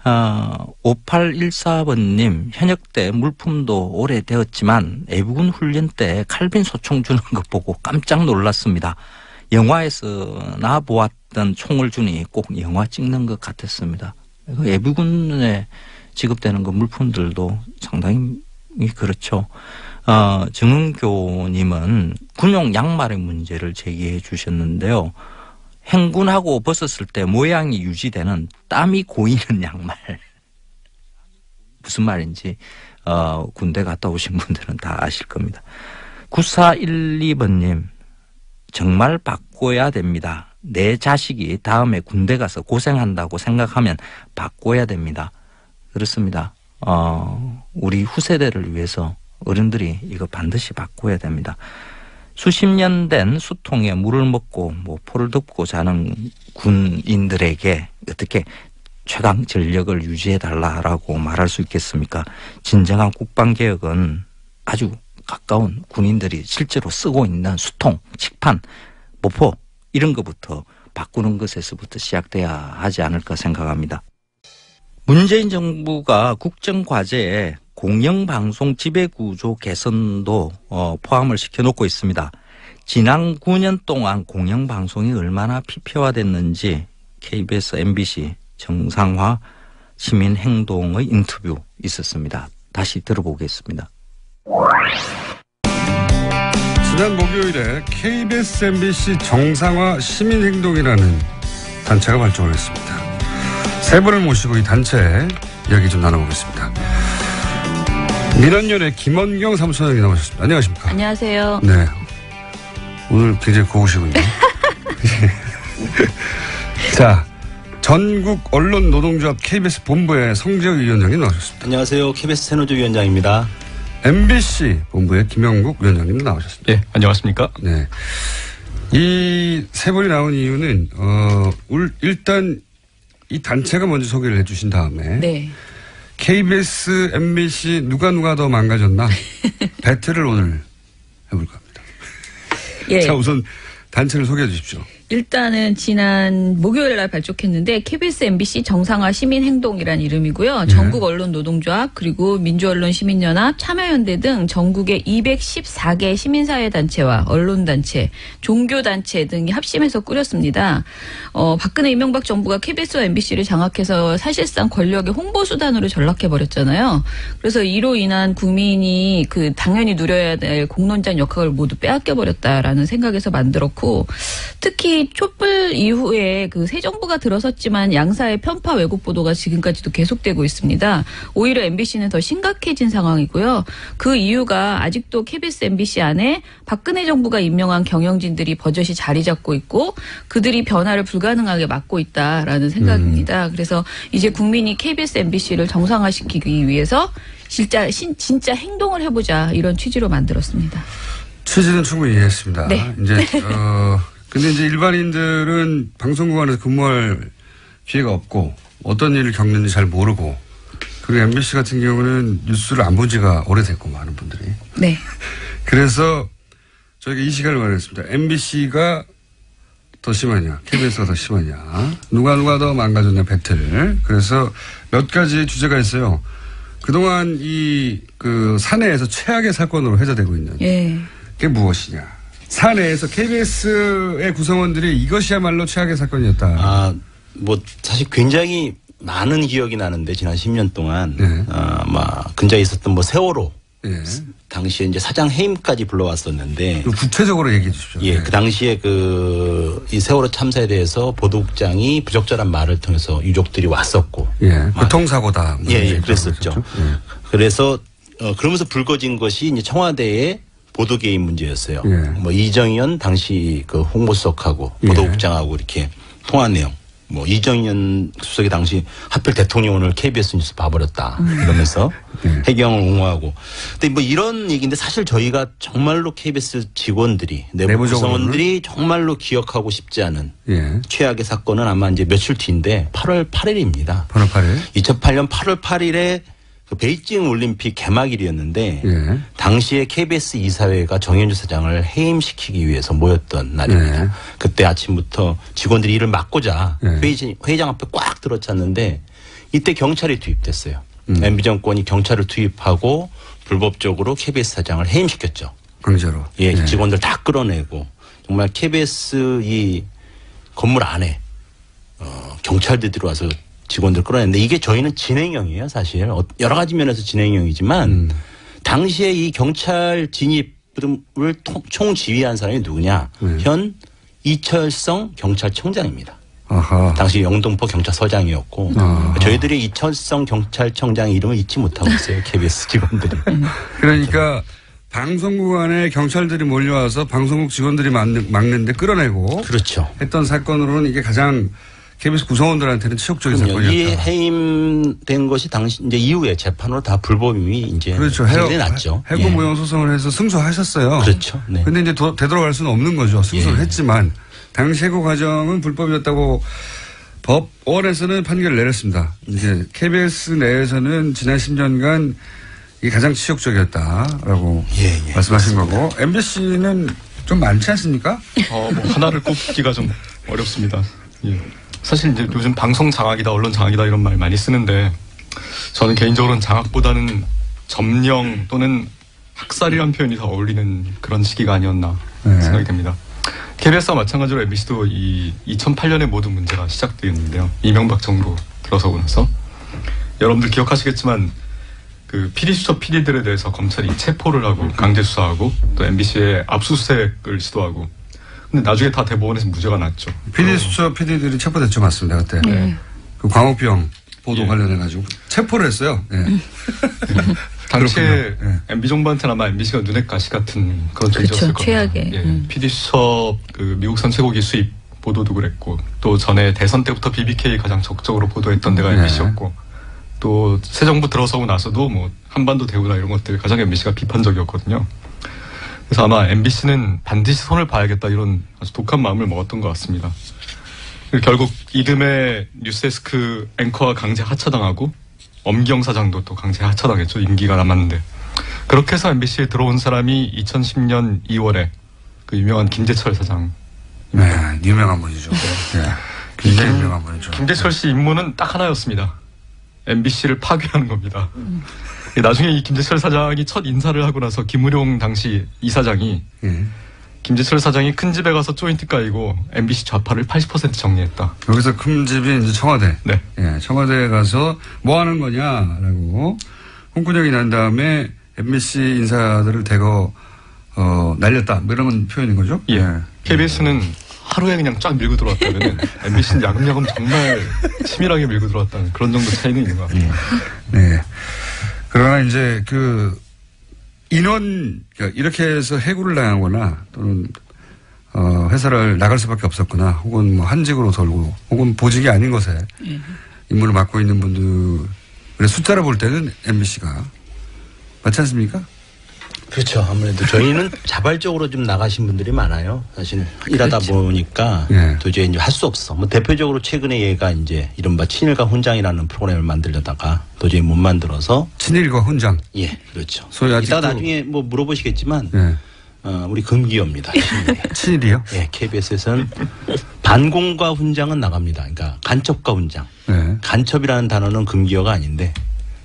5814번님, 현역 때 물품도 오래되었지만 애부군 훈련 때 칼빈 소총 주는 거 보고 깜짝 놀랐습니다. 영화에서나 보았던 총을 주니 꼭 영화 찍는 것 같았습니다. 애부군에 지급되는 그 물품들도 상당히 그렇죠. 정은교님은 군용 양말의 문제를 제기해 주셨는데요. 행군하고 벗었을 때 모양이 유지되는 땀이 고이는 양말. 무슨 말인지 군대 갔다 오신 분들은 다 아실 겁니다. 9412번님. 정말 바꿔야 됩니다. 내 자식이 다음에 군대 가서 고생한다고 생각하면 바꿔야 됩니다. 그렇습니다. 우리 후세대를 위해서 어른들이 이거 반드시 바꿔야 됩니다. 수십 년 된 수통에 물을 먹고 포를 덮고 자는 군인들에게 어떻게 최강 전력을 유지해달라고 말할 수 있겠습니까? 진정한 국방개혁은 아주 가까운 군인들이 실제로 쓰고 있는 수통, 칙판, 모포 이런 것부터 바꾸는 것에서부터 시작돼야 하지 않을까 생각합니다. 문재인 정부가 국정과제에 공영방송 지배구조 개선도 포함을 시켜놓고 있습니다. 지난 9년 동안 공영방송이 얼마나 피폐화됐는지 KBS, MBC 정상화 시민행동의 인터뷰 있었습니다. 다시 들어보겠습니다. 지난 목요일에 KBS, MBC 정상화 시민행동이라는 단체가 발족을 했습니다. 세 분을 모시고 이 단체 이야기 좀 나눠보겠습니다. 민원연의 김원경 사무처장이 나오셨습니다. 안녕하십니까? 안녕하세요. 네. 오늘 굉장히 고우시군요. 자, 전국 언론노동조합 KBS 본부의 성재혁 위원장님 나오셨습니다. 안녕하세요. KBS 새노조 위원장입니다. MBC 본부의 김영국 위원장님도 나오셨습니다. 네, 안녕하십니까? 네. 이 세 분이 나온 이유는, 일단 이 단체가 먼저 소개를 해 주신 다음에. 네. KBS, MBC 누가 더 망가졌나? 배틀을 오늘 해볼까 합니다. 예. 자, 우선 단체를 소개해 주십시오. 일단은 지난 목요일 날 발족했는데 KBS, MBC 정상화 시민행동이란 이름이고요. 전국 언론 노동조합 그리고 민주언론 시민연합, 참여연대 등 전국의 214개 시민사회단체와 언론단체, 종교단체 등이 합심해서 꾸렸습니다. 박근혜 이명박 정부가 KBS와 MBC를 장악해서 사실상 권력의 홍보수단으로 전락해버렸잖아요. 그래서 이로 인한 국민이 당연히 누려야 될 공론장 역학을 모두 빼앗겨버렸다라는 생각에서 만들었고, 특히 촛불 이후에 새 정부가 들어섰지만 양사의 편파 왜곡 보도가 지금까지도 계속되고 있습니다. 오히려 MBC는 더 심각해진 상황이고요. 그 이유가 아직도 KBS, MBC 안에 박근혜 정부가 임명한 경영진들이 버젓이 자리 잡고 있고 그들이 변화를 불가능하게 막고 있다라는 생각입니다. 그래서 이제 국민이 KBS, MBC를 정상화시키기 위해서 진짜 행동을 해보자 이런 취지로 만들었습니다. 취지는 충분히 이해했습니다. 네. 근데 이제 일반인들은 방송국 안에서 근무할 기회가 없고 어떤 일을 겪는지 잘 모르고, 그리고 MBC 같은 경우는 뉴스를 안 본 지가 오래됐고 많은 분들이. 네. 그래서 저희가 이 시간을 마련했습니다. MBC가 더 심하냐, KBS가 더 심하냐, 누가 더 망가졌냐 배틀. 그래서 몇 가지 주제가 있어요. 그동안 사내에서 최악의 사건으로 회자되고 있는 게 무엇이냐. 사내에서 KBS의 구성원들이 이것이야말로 최악의 사건이었다. 사실 굉장히 많은 기억이 나는데, 지난 10년 동안, 근처에 있었던 세월호. 당시에 이제 사장 해임까지 불러왔었는데. 구체적으로 얘기해 주십시오. 예, 그 당시에 이 세월호 참사에 대해서 보도국장이 부적절한 말을 통해서 유족들이 왔었고. 예, 교통사고다. 그랬었죠. 그래서, 그러면서 불거진 것이 이제 청와대의 보도 개입 문제였어요. 이정현 당시 홍보수석하고 보도국장하고 이렇게 통한 내용. 이정현 수석이 당시 하필 대통령을 KBS 뉴스 봐버렸다 이러면서 해경을 옹호하고. 근데 이런 얘기인데, 사실 저희가 정말로 KBS 직원들이, 내부 구성원들이 정말로 기억하고 싶지 않은 최악의 사건은 아마 이제 며칠 뒤인데 8월 8일입니다. 8월 8일. 2008년 8월 8일에 베이징 올림픽 개막일이었는데 당시에 KBS 이사회가 정현주 사장을 해임시키기 위해서 모였던 날입니다. 그때 아침부터 직원들이 일을 막고자 회의장 앞에 꽉 들어찼는데, 이때 경찰이 투입됐어요. MB 정권이 경찰을 투입하고 불법적으로 KBS 사장을 해임시켰죠. 강제로. 직원들 다 끌어내고, 정말 KBS 이 건물 안에 경찰들이 들어와서 직원들 끌어냈는데, 이게 저희는 진행형이에요, 사실. 여러 가지 면에서 진행형이지만, 당시에 이 경찰 진입을 총지휘한 사람이 누구냐? 현 이철성 경찰청장입니다. 당시 영등포 경찰서장이었고, 저희들이 이철성 경찰청장의 이름을 잊지 못하고 있어요, KBS 직원들이. 그러니까 방송국 안에 경찰들이 몰려와서 방송국 직원들이 막는데 끌어내고. 그렇죠. 했던 사건으로는 이게 가장 KBS 구성원들한테는 치욕적인 사건이었다. 이 해임된 것이 당시 이제 이후에 재판으로 다 불법임이 이제 그렇죠. 났죠. 해고 무용 소송을 해서 승소하셨어요. 그렇죠. 네. 근데 이제 되돌아갈 수는 없는 거죠. 승소를 했지만 당시 해고 과정은 불법이었다고 법원에서는 판결을 내렸습니다. 이제 KBS 내에서는 지난 10년간 이게 가장 치욕적이었다라고 말씀하신 거고, MBC는 좀 많지 않습니까? 하나를 꼽기가 좀 어렵습니다. 사실 이제 요즘 방송 장악이다, 언론 장악이다 이런 말 많이 쓰는데, 저는 개인적으로는 장악보다는 점령 또는 학살이라는 표현이 더 어울리는 그런 시기가 아니었나 생각이 됩니다. KBS와 마찬가지로 MBC도 이 2008년에 모든 문제가 시작되었는데요. 이명박 정부 들어서고 나서. 여러분들 기억하시겠지만 PD수첩 PD들에 대해서 검찰이 체포를 하고 강제 수사하고 또 MBC에 압수수색을 시도하고, 근데 나중에 다 대법원에서 무죄가 났죠. PD수첩 PD들이 체포됐죠. 맞습니다. 그때. 그 광우병 보도 관련해가지고 체포를 했어요. 당시에 MB정부한테는 아마 MBC가 눈엣 가시 같은 그런 존재였을 겁니다. 최악의. PD수첩 미국산 쇠고기 수입 보도도 그랬고, 또 전에 대선 때부터 BBK 가장 적극적으로 보도했던 데가 MBC였고, 또 새 정부 들어서고 나서도 한반도 대우나 이런 것들 가장 MBC가 비판적이었거든요. 그래서 아마 MBC는 반드시 손을 봐야겠다 이런 아주 독한 마음을 먹었던 것 같습니다. 결국 이듬해 뉴스데스크 앵커와 강제 하차당하고 엄기영 사장도 또 강제 하차당했죠. 임기가 남았는데. 그렇게 해서 MBC에 들어온 사람이 2010년 2월에 그 유명한 김재철 사장. 네, 유명한 분이죠. 네. 굉장히 유명한 분이죠. 김재철 씨 임무는 딱 하나였습니다. MBC를 파괴하는 겁니다. 나중에 이 김재철 사장이 첫 인사를 하고 나서 김우룡 당시 이사장이 김재철 사장이 큰 집에 가서 조인트 까이고 MBC 좌파를 80% 정리했다. 여기서 큰 집이 이제 청와대. 네. 예, 청와대에 가서 뭐 하는 거냐라고 홍군형이 난 다음에 MBC 인사들을 대거 날렸다. 뭐 이런 표현인 거죠? 예. KBS는 하루에 그냥 쫙 밀고 들어왔다면 MBC는 야금야금 정말 치밀하게 밀고 들어왔다는 그런 정도 차이는 있는 것 같아요. 네. 그러나 이제 그 인원 그러니까 이렇게 해서 해고를 당하거나 또는 회사를 나갈 수밖에 없었거나 혹은 뭐 한직으로 돌고 혹은 보직이 아닌 것에 임무를 맡고 있는 분들의 숫자를 볼 때는 MBC가 맞지 않습니까? 그렇죠. 아무래도 저희는 자발적으로 좀 나가신 분들이 많아요. 사실 일하다 그렇죠. 보니까 도저히 이제 할 수 없어. 뭐 대표적으로 최근에 얘가 이제 이른바 친일과 훈장이라는 프로그램을 만들려다가 도저히 못 만들어서 친일과 훈장. 예, 그렇죠. 소위 이따 나중에 뭐 물어보시겠지만 우리 금기어입니다. 친일이요? 예, KBS에서는 반공과 훈장은 나갑니다. 그러니까 간첩과 훈장. 네. 간첩이라는 단어는 금기어가 아닌데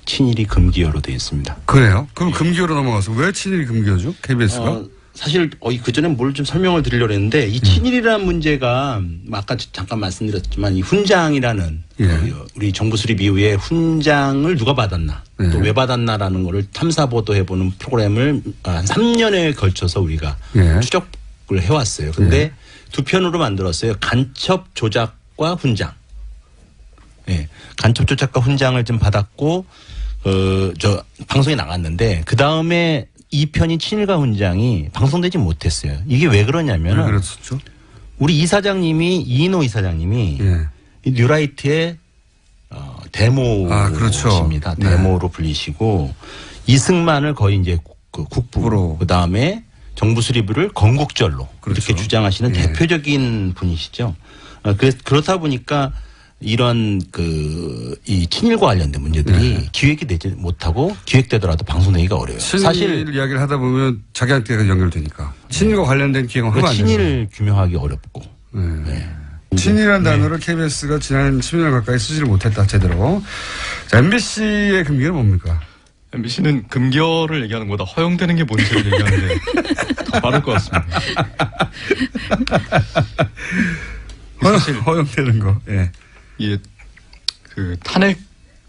친일이 금기어로 되어 있습니다. 그래요? 그럼 금기어로 넘어가서 왜 친일이 금기어죠? KBS가? 사실 그전에 뭘 좀 설명을 드리려고 했는데 이 친일이라는 문제가 아까 잠깐 말씀드렸지만 이 훈장이라는 우리 정부 수립 이후에 훈장을 누가 받았나 또 왜 받았나라는 거를 탐사 보도해보는 프로그램을 한 3년에 걸쳐서 우리가 추적을 해왔어요. 근데 두 편으로 만들었어요. 간첩 조작과 훈장. 예, 간첩 조작과 훈장을 좀 받았고 저 방송에 나갔는데 그 다음에 2편인 친일과 훈장이 방송되지 못했어요. 이게 왜 그러냐면 왜 그랬었죠? 우리 이사장님이 이인호 이사장님이 이 뉴라이트의 데모십니다. 데모로 불리시고 이승만을 거의 이제 그 국부로 그 다음에 정부 수립을 건국절로 이렇게 주장하시는 대표적인 분이시죠. 그렇다 보니까 이런 이 친일과 관련된 문제들이 기획이 되지 못하고 기획되더라도 방송되기가 어려워요. 사실 이야기를 하다 보면 자기한테가 연결되니까 친일과 관련된 기획은 하면 안 돼요. 친일 규명하기 어렵고. 친일이라는 단어를 KBS가 지난 10년 가까이 쓰지를 못했다 제대로. 자, MBC의 금기어는 뭡니까? MBC는 금기어를 얘기하는 것보다 허용되는 게 뭔지를 얘기하는 게 더 빠를 것 같습니다. 사실 허용되는 거. 예. 이 그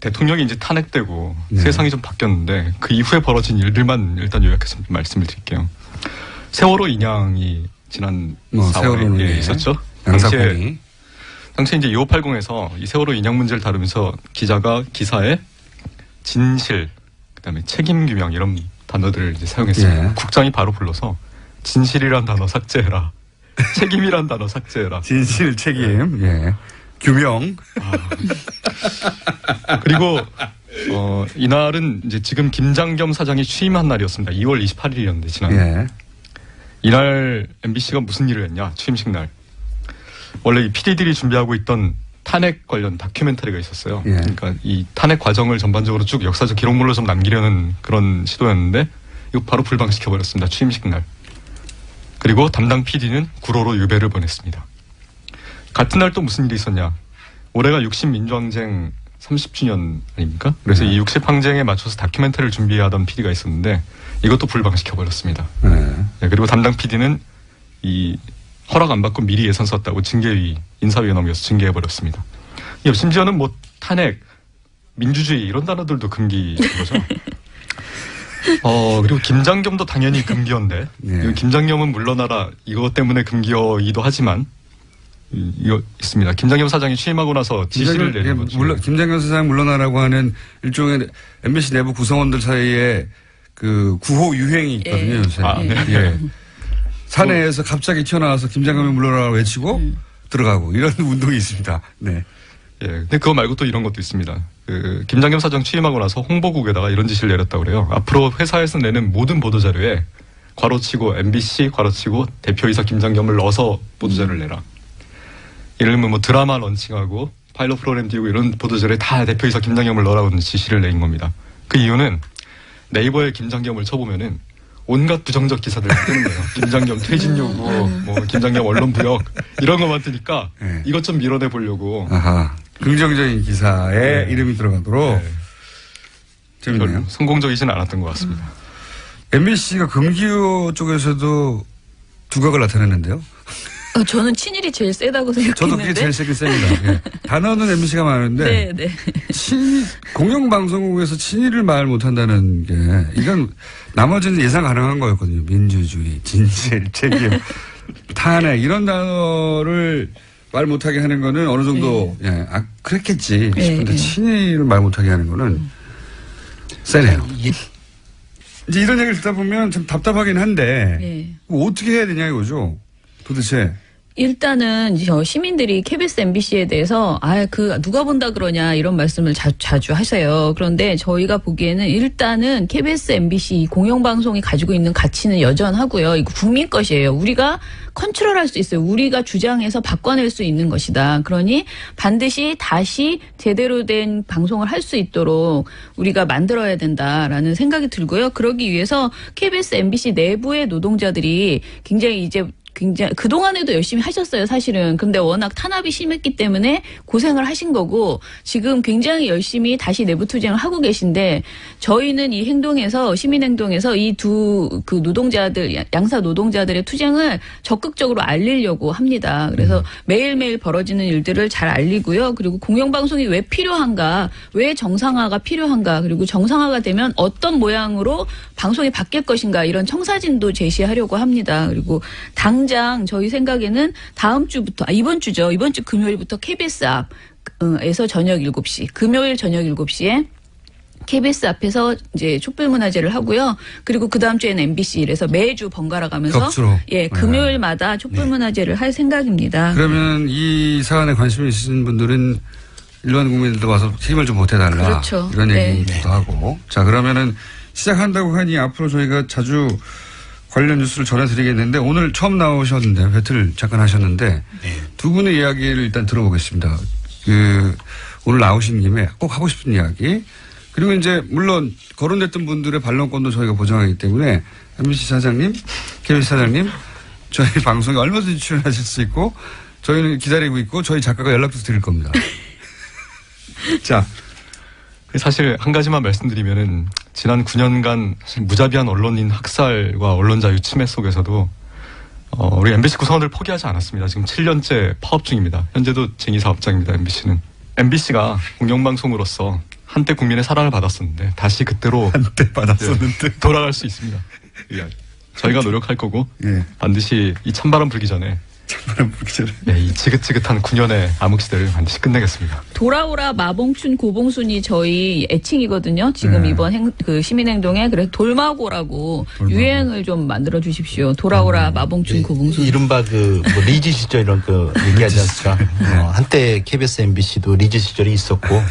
대통령이 이제 탄핵되고 세상이 좀 바뀌었는데 그 이후에 벌어진 일들만 일단 요약해서 말씀을 드릴게요. 세월호 인양이 지난 4월에 있었죠. 양사공이. 당시에 이제 2580에서 이 세월호 인양 문제를 다루면서 기자가 기사에 진실, 그다음에 책임 규명 이런 단어들을 이제 사용했습니다. 국장이 바로 불러서 진실이란 단어 삭제해라. 책임이란 단어 삭제해라. 진실, 책임, 규명. 그리고 이날은 이제 지금 김장겸 사장이 취임한 날이었습니다. 2월 28일이었는데 지난. 이날 MBC가 무슨 일을 했냐? 취임식 날. 원래 이 PD들이 준비하고 있던 탄핵 관련 다큐멘터리가 있었어요. 그러니까 이 탄핵 과정을 전반적으로 쭉 역사적 기록물로 좀 남기려는 그런 시도였는데 이거 바로 불방시켜버렸습니다. 취임식 날. 그리고 담당 PD는 구로로 유배를 보냈습니다. 같은 날 또 무슨 일이 있었냐. 올해가 60민주항쟁 30주년 아닙니까? 그래서 이 60항쟁에 맞춰서 다큐멘터리를 준비하던 PD가 있었는데 이것도 불방시켜버렸습니다. 그리고 담당 PD는 이 허락 안 받고 미리 예산 썼다고 징계위 인사위에 넘겨서 징계해버렸습니다. 심지어는 뭐 탄핵, 민주주의 이런 단어들도 금기인 거죠. 그리고 김장겸도 당연히 금기어인데 김장겸은 물러나라 이것 때문에 금기어이기도 하지만 이거 있습니다. 김장겸 사장이 취임하고 나서 지시를 내린 거죠. 김장겸 사장 물러나라고 하는 일종의 MBC 내부 구성원들 사이에 그 구호 유행이 있거든요. 요새. 사내에서 갑자기 튀어나와서 김장겸이 물러나라고 외치고 들어가고 이런 운동이 있습니다. 네. 근데 그거 말고 또 이런 것도 있습니다. 김장겸 사장 취임하고 나서 홍보국에다가 이런 지시를 내렸다고 그래요. 앞으로 회사에서 내는 모든 보도자료에 괄호치고 MBC 괄호치고 대표이사 김장겸을 넣어서 보도자료를 내라. 예를 들면 뭐 드라마 런칭하고 파일럿 프로그램 띄우고 이런 보도자료에 다 대표이사 김장겸을 넣으라고 지시를 내린 겁니다. 그 이유는 네이버에 김장겸을 쳐보면은 온갖 부정적 기사들이 뜨는 거예요. 김장겸 퇴진 요구, 뭐 김장겸 언론 부역 이런 것만 뜨니까 네. 이것 좀 밀어내 보려고. 아하. 긍정적인 기사에 이름이 들어가도록. 네. 재밌네요. 성공적이지는 않았던 것 같습니다. MBC가 금기호 쪽에서도 두각을 나타냈는데요. 저는 친일이 제일 세다고 생각했는데. 저도 그게 제일 세긴 셉니다. 예. 단어는 MBC가 많은데 네. 공영방송국에서 친일을 말 못한다는 게 이건 나머지는 예상 가능한 거였거든요. 민주주의, 진실, 책임, 탄핵 이런 단어를 말 못하게 하는 거는 어느 정도 예. 그랬겠지 싶은데 친일을 말 못하게 하는 거는 세네요. 이제 이런 얘기를 듣다 보면 참 답답하긴 한데 어떻게 해야 되냐 이거죠. 도대체. 일단은 시민들이 KBS, MBC에 대해서 누가 본다 그러냐 이런 말씀을 자주 하세요. 그런데 저희가 보기에는 일단은 KBS, MBC 공영방송이 가지고 있는 가치는 여전하고요. 이거 국민 것이에요. 우리가 컨트롤할 수 있어요. 우리가 주장해서 바꿔낼 수 있는 것이다. 그러니 반드시 다시 제대로 된 방송을 할 수 있도록 우리가 만들어야 된다라는 생각이 들고요. 그러기 위해서 KBS, MBC 내부의 노동자들이 굉장히 그동안에도 열심히 하셨어요, 사실은. 근데 워낙 탄압이 심했기 때문에 고생을 하신 거고, 지금 굉장히 열심히 다시 내부 투쟁을 하고 계신데, 저희는 이 행동에서, 시민행동에서 이 노동자들, 양사 노동자들의 투쟁을 적극적으로 알리려고 합니다. 그래서 매일매일 벌어지는 일들을 잘 알리고요. 그리고 공영방송이 왜 필요한가, 왜 정상화가 필요한가, 그리고 정상화가 되면 어떤 모양으로 방송이 바뀔 것인가, 이런 청사진도 제시하려고 합니다. 그리고 당장 저희 생각에는 다음 주부터, 이번 주죠. 이번 주 금요일부터 KBS 앞에서 저녁 7시, 금요일 저녁 7시에 KBS 앞에서 이제 촛불문화제를 하고요. 그리고 그 다음 주에는 MBC 이래서 매주 번갈아 가면서 격주로. 금요일마다 촛불문화제를 할 생각입니다. 그러면 이 사안에 관심이 있으신 분들은 일반 국민들도 와서 힘을 좀 보태달라. 그렇죠. 이런 얘기도 하고. 자, 그러면은 시작한다고 하니 앞으로 저희가 자주 관련 뉴스를 전해드리겠는데 오늘 처음 나오셨는데 배틀 잠깐 하셨는데 두 분의 이야기를 일단 들어보겠습니다. 오늘 나오신 김에 꼭 하고 싶은 이야기 그리고 이제 물론 거론됐던 분들의 반론권도 저희가 보장하기 때문에 MBC 사장님, KBS 사장님 저희 방송에 얼마든지 출연하실 수 있고 저희는 기다리고 있고 저희 작가가 연락도 드릴 겁니다. 자, 사실 한 가지만 말씀드리면은 지난 9년간 사실 무자비한 언론인 학살과 언론 자유 침해 속에서도 우리 MBC 구성원들 포기하지 않았습니다. 지금 7년째 파업 중입니다. 현재도 쟁의 사업장입니다. MBC는. MBC가 공영방송으로서 한때 국민의 사랑을 받았었는데 다시 그때로 한때 받았었는데 돌아갈 수 있습니다. 저희가 노력할 거고 반드시 이 찬바람 불기 전에 이 지긋지긋한 9년의 암흑시대를 반드시 끝내겠습니다. 돌아오라 마봉춘 고봉순이 저희 애칭이거든요. 지금 이번 시민행동에 그래서 돌마고라고 유행을 좀 만들어 주십시오. 돌아오라 마봉춘 고봉순. 이른바 리즈 시절 이런 얘기하지 않습니까? 한때 KBS, MBC도 리즈 시절이 있었고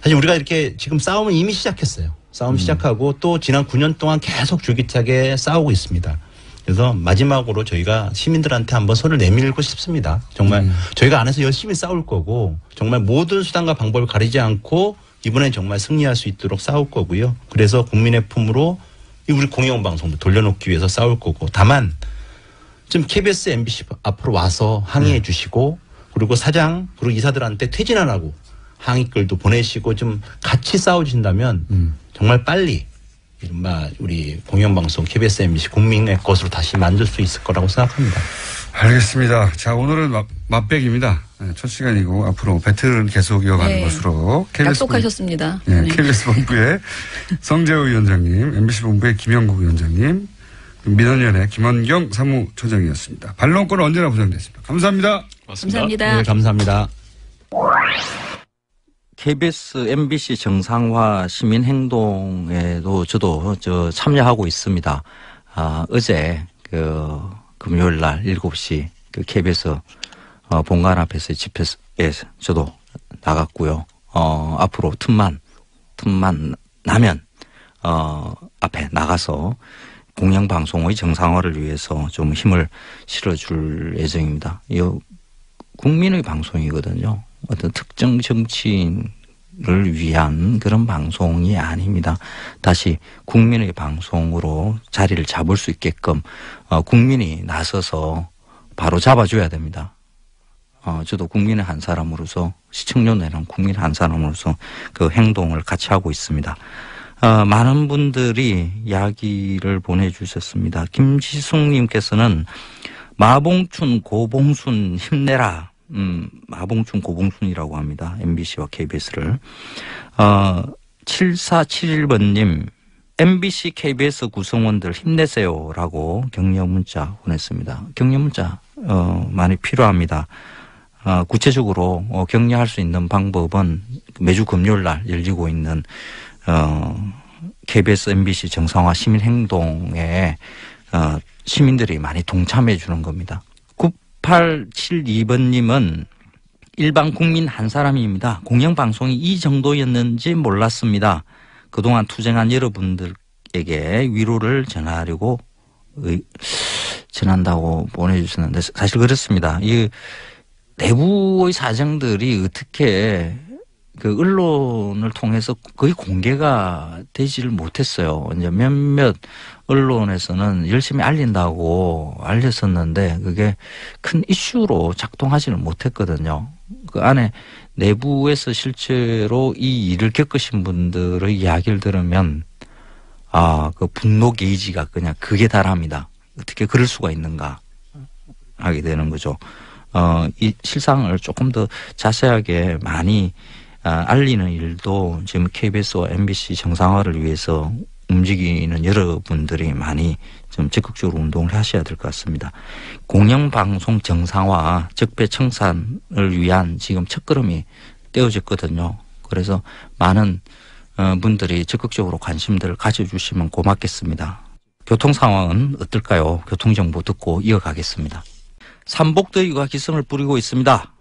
사실 우리가 이렇게 지금 싸움은 이미 시작했어요. 싸움 시작하고 또 지난 9년 동안 계속 줄기차게 싸우고 있습니다. 그래서 마지막으로 저희가 시민들한테 한번 손을 내밀고 싶습니다. 정말 저희가 안에서 열심히 싸울 거고 정말 모든 수단과 방법을 가리지 않고 이번엔 정말 승리할 수 있도록 싸울 거고요. 그래서 국민의 품으로 우리 공영방송도 돌려놓기 위해서 싸울 거고 다만 좀 KBS, MBC 앞으로 와서 항의해 주시고 그리고 사장 그리고 이사들한테 퇴진 안 하고 항의글도 보내시고 좀 같이 싸워주신다면 정말 빨리 이른바 우리 공영방송 KBS, MBC 국민의 것으로 다시 만들 수 있을 거라고 생각합니다. 알겠습니다. 자, 오늘은 맛배기입니다. 첫 시간이고 앞으로 배틀은 계속 이어가는 것으로. 약속하셨습니다. KBS 본부의 성재호 위원장님, MBC 본부의 김영국 위원장님, 민원연의 김원경 사무처장이었습니다. 반론권은 언제나 보장됐습니다. 감사합니다. 감사합니다. 네, 감사합니다. KBS, MBC 정상화 시민행동에도 저도 참여하고 있습니다. 어제 금요일 날 7시 KBS 본관 앞에서 집회에 저도 나갔고요. 앞으로 틈만 나면 앞에 나가서 공영방송의 정상화를 위해서 좀 힘을 실어줄 예정입니다. 국민의 방송이거든요. 어떤 특정 정치인을 위한 그런 방송이 아닙니다. 다시 국민의 방송으로 자리를 잡을 수 있게끔 국민이 나서서 바로 잡아줘야 됩니다. 저도 국민의 한 사람으로서 시청료 내는 국민의 한 사람으로서 그 행동을 같이 하고 있습니다. 많은 분들이 이야기를 보내주셨습니다. 김지숙님께서는 마봉춘 고봉순 힘내라. 마봉춘 고봉순이라고 합니다. MBC와 KBS를. 7471번님 MBC KBS 구성원들 힘내세요라고 격려 문자 보냈습니다. 격려 문자 많이 필요합니다. 구체적으로 격려할 수 있는 방법은 매주 금요일 날 열리고 있는 KBS MBC 정상화 시민행동에 시민들이 많이 동참해 주는 겁니다. 9872번님은 일반 국민 한 사람입니다. 공영방송이 이 정도였는지 몰랐습니다. 그동안 투쟁한 여러분들에게 위로를 전하려고 전한다고 보내주셨는데 사실 그렇습니다. 이 내부의 사정들이 어떻게 그 언론을 통해서 거의 공개가 되지를 못했어요. 이제 몇몇 언론에서는 열심히 알린다고 알렸었는데 그게 큰 이슈로 작동하지는 못했거든요. 그 안에 내부에서 실제로 이 일을 겪으신 분들의 이야기를 들으면 그 분노 게이지가 그냥 극에 달합니다. 어떻게 그럴 수가 있는가 하게 되는 거죠. 이 실상을 조금 더 자세하게 많이 알리는 일도 지금 KBS와 MBC 정상화를 위해서 움직이는 여러분들이 많이 좀 적극적으로 운동을 하셔야 될 것 같습니다. 공영방송 정상화, 적폐청산을 위한 지금 첫걸음이 떼어졌거든요. 그래서 많은 분들이 적극적으로 관심들을 가져주시면 고맙겠습니다. 교통 상황은 어떨까요? 교통정보 듣고 이어가겠습니다. 삼복더위가 기승을 부리고 있습니다.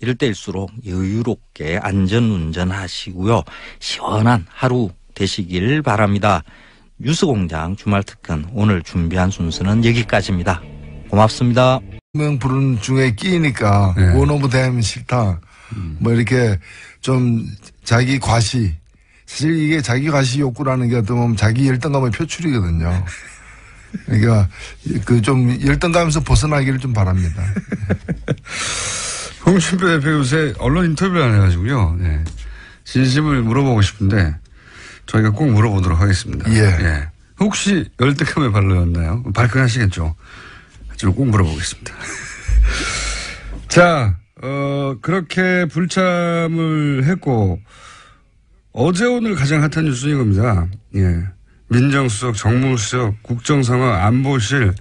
이럴 때일수록 여유롭게 안전운전하시고요. 시원한 하루 되시길 바랍니다. 뉴스공장 주말특근 오늘 준비한 순서는 여기까지입니다. 고맙습니다. 명 부르는 중에 끼니까 One of them 싫다. 뭐 이렇게 좀 자기 과시. 사실 이게 자기 과시 욕구라는 게 어떻게 보면 자기 열등감의 표출이거든요. 그러니까 그 좀 열등감에서 벗어나기를 좀 바랍니다. 홍준표 대표 요새 언론 인터뷰를 안 해가지고요. 네. 진심을 물어보고 싶은데 저희가 꼭 물어보도록 하겠습니다. 예. 혹시 열등감에 발로였나요? 발끈하시겠죠. 좀 꼭 물어보겠습니다. 자, 그렇게 불참을 했고 어제 오늘 가장 핫한 뉴스는 이겁니다. 예. 민정수석, 정무수석, 국정상황, 안보실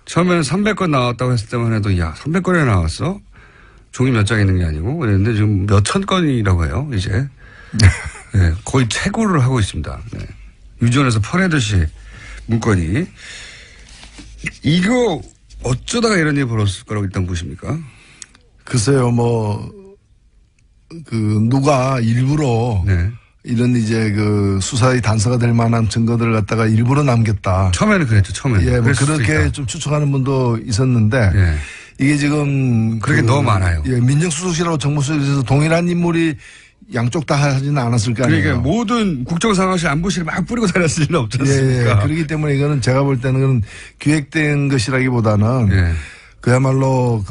처음에는 300건 나왔다고 했을 때만 해도 야 300건이나 나왔어? 종이 몇 장 있는 게 아니고 그랬는데 지금 몇천 건이라고 해요 이제. 네, 거의 최고를 하고 있습니다. 네. 유전에서 퍼내듯이 문건이. 이거 어쩌다가 이런 일이 벌어졌을 거라고 일단 보십니까? 글쎄요, 누가 일부러 이런 이제 그 수사의 단서가 될 만한 증거들을 갖다가 일부러 남겼다. 처음에는 그랬죠, 처음에는. 예, 그렇게 좀 추측하는 분도 있었는데 이게 지금. 그렇게 너무 많아요. 예, 민정수석실하고 정무수석에서 동일한 인물이 양쪽 다 하지는 않았을 거 아니에요. 그러니까 모든 국정상황실 안보실에 막 뿌리고 다녔을 리는 없지 않습니까? 예, 그렇기 때문에 이거는 제가 볼 때는 기획된 것이라기보다는 그야말로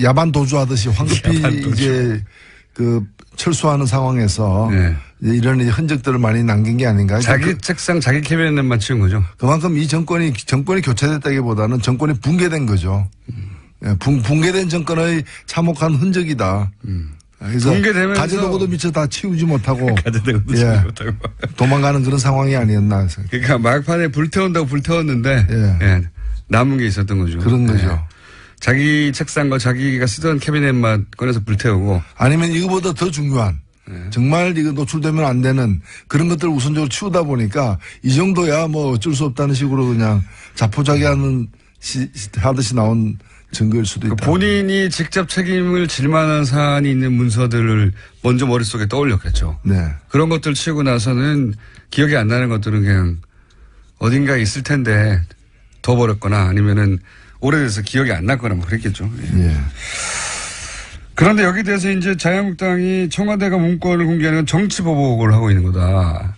야반 도주하듯이 황급히 이제 철수하는 상황에서 이런 흔적들을 많이 남긴 게 아닌가. 자기 책상, 자기 캐비넷만 치운 거죠. 그만큼 이 정권이 교체됐다기보다는 정권이 붕괴된 거죠. 붕괴된 정권의 참혹한 흔적이다. 그래서 가재도구도 미처 다 치우지 못하고 가재도구도 치우지 못하고 도망가는 그런 상황이 아니었나 해서. 그러니까 막판에 불태운다고 불태웠는데 남은 게 있었던 거죠. 그런 거죠. 자기 책상과 자기가 쓰던 캐비넷만 꺼내서 불태우고. 아니면 이거보다 더 중요한 정말 이거 노출되면 안 되는 그런 것들을 우선적으로 치우다 보니까 이 정도야 뭐 어쩔 수 없다는 식으로 그냥 자포자기하는 하듯이 나온 증거일 수도 있다. 본인이 직접 책임을 질 만한 사안이 있는 문서들을 먼저 머릿속에 떠올렸겠죠. 네. 그런 것들 치우고 나서는 기억이 안 나는 것들은 그냥 어딘가에 있을 텐데 더 버렸거나 아니면은 오래돼서 기억이 안 났거나 뭐 그랬겠죠. 예. 그런데 여기에 대해서 이제 자유한국당이 청와대가 문건을 공개하는 건 정치보복을 하고 있는 거다.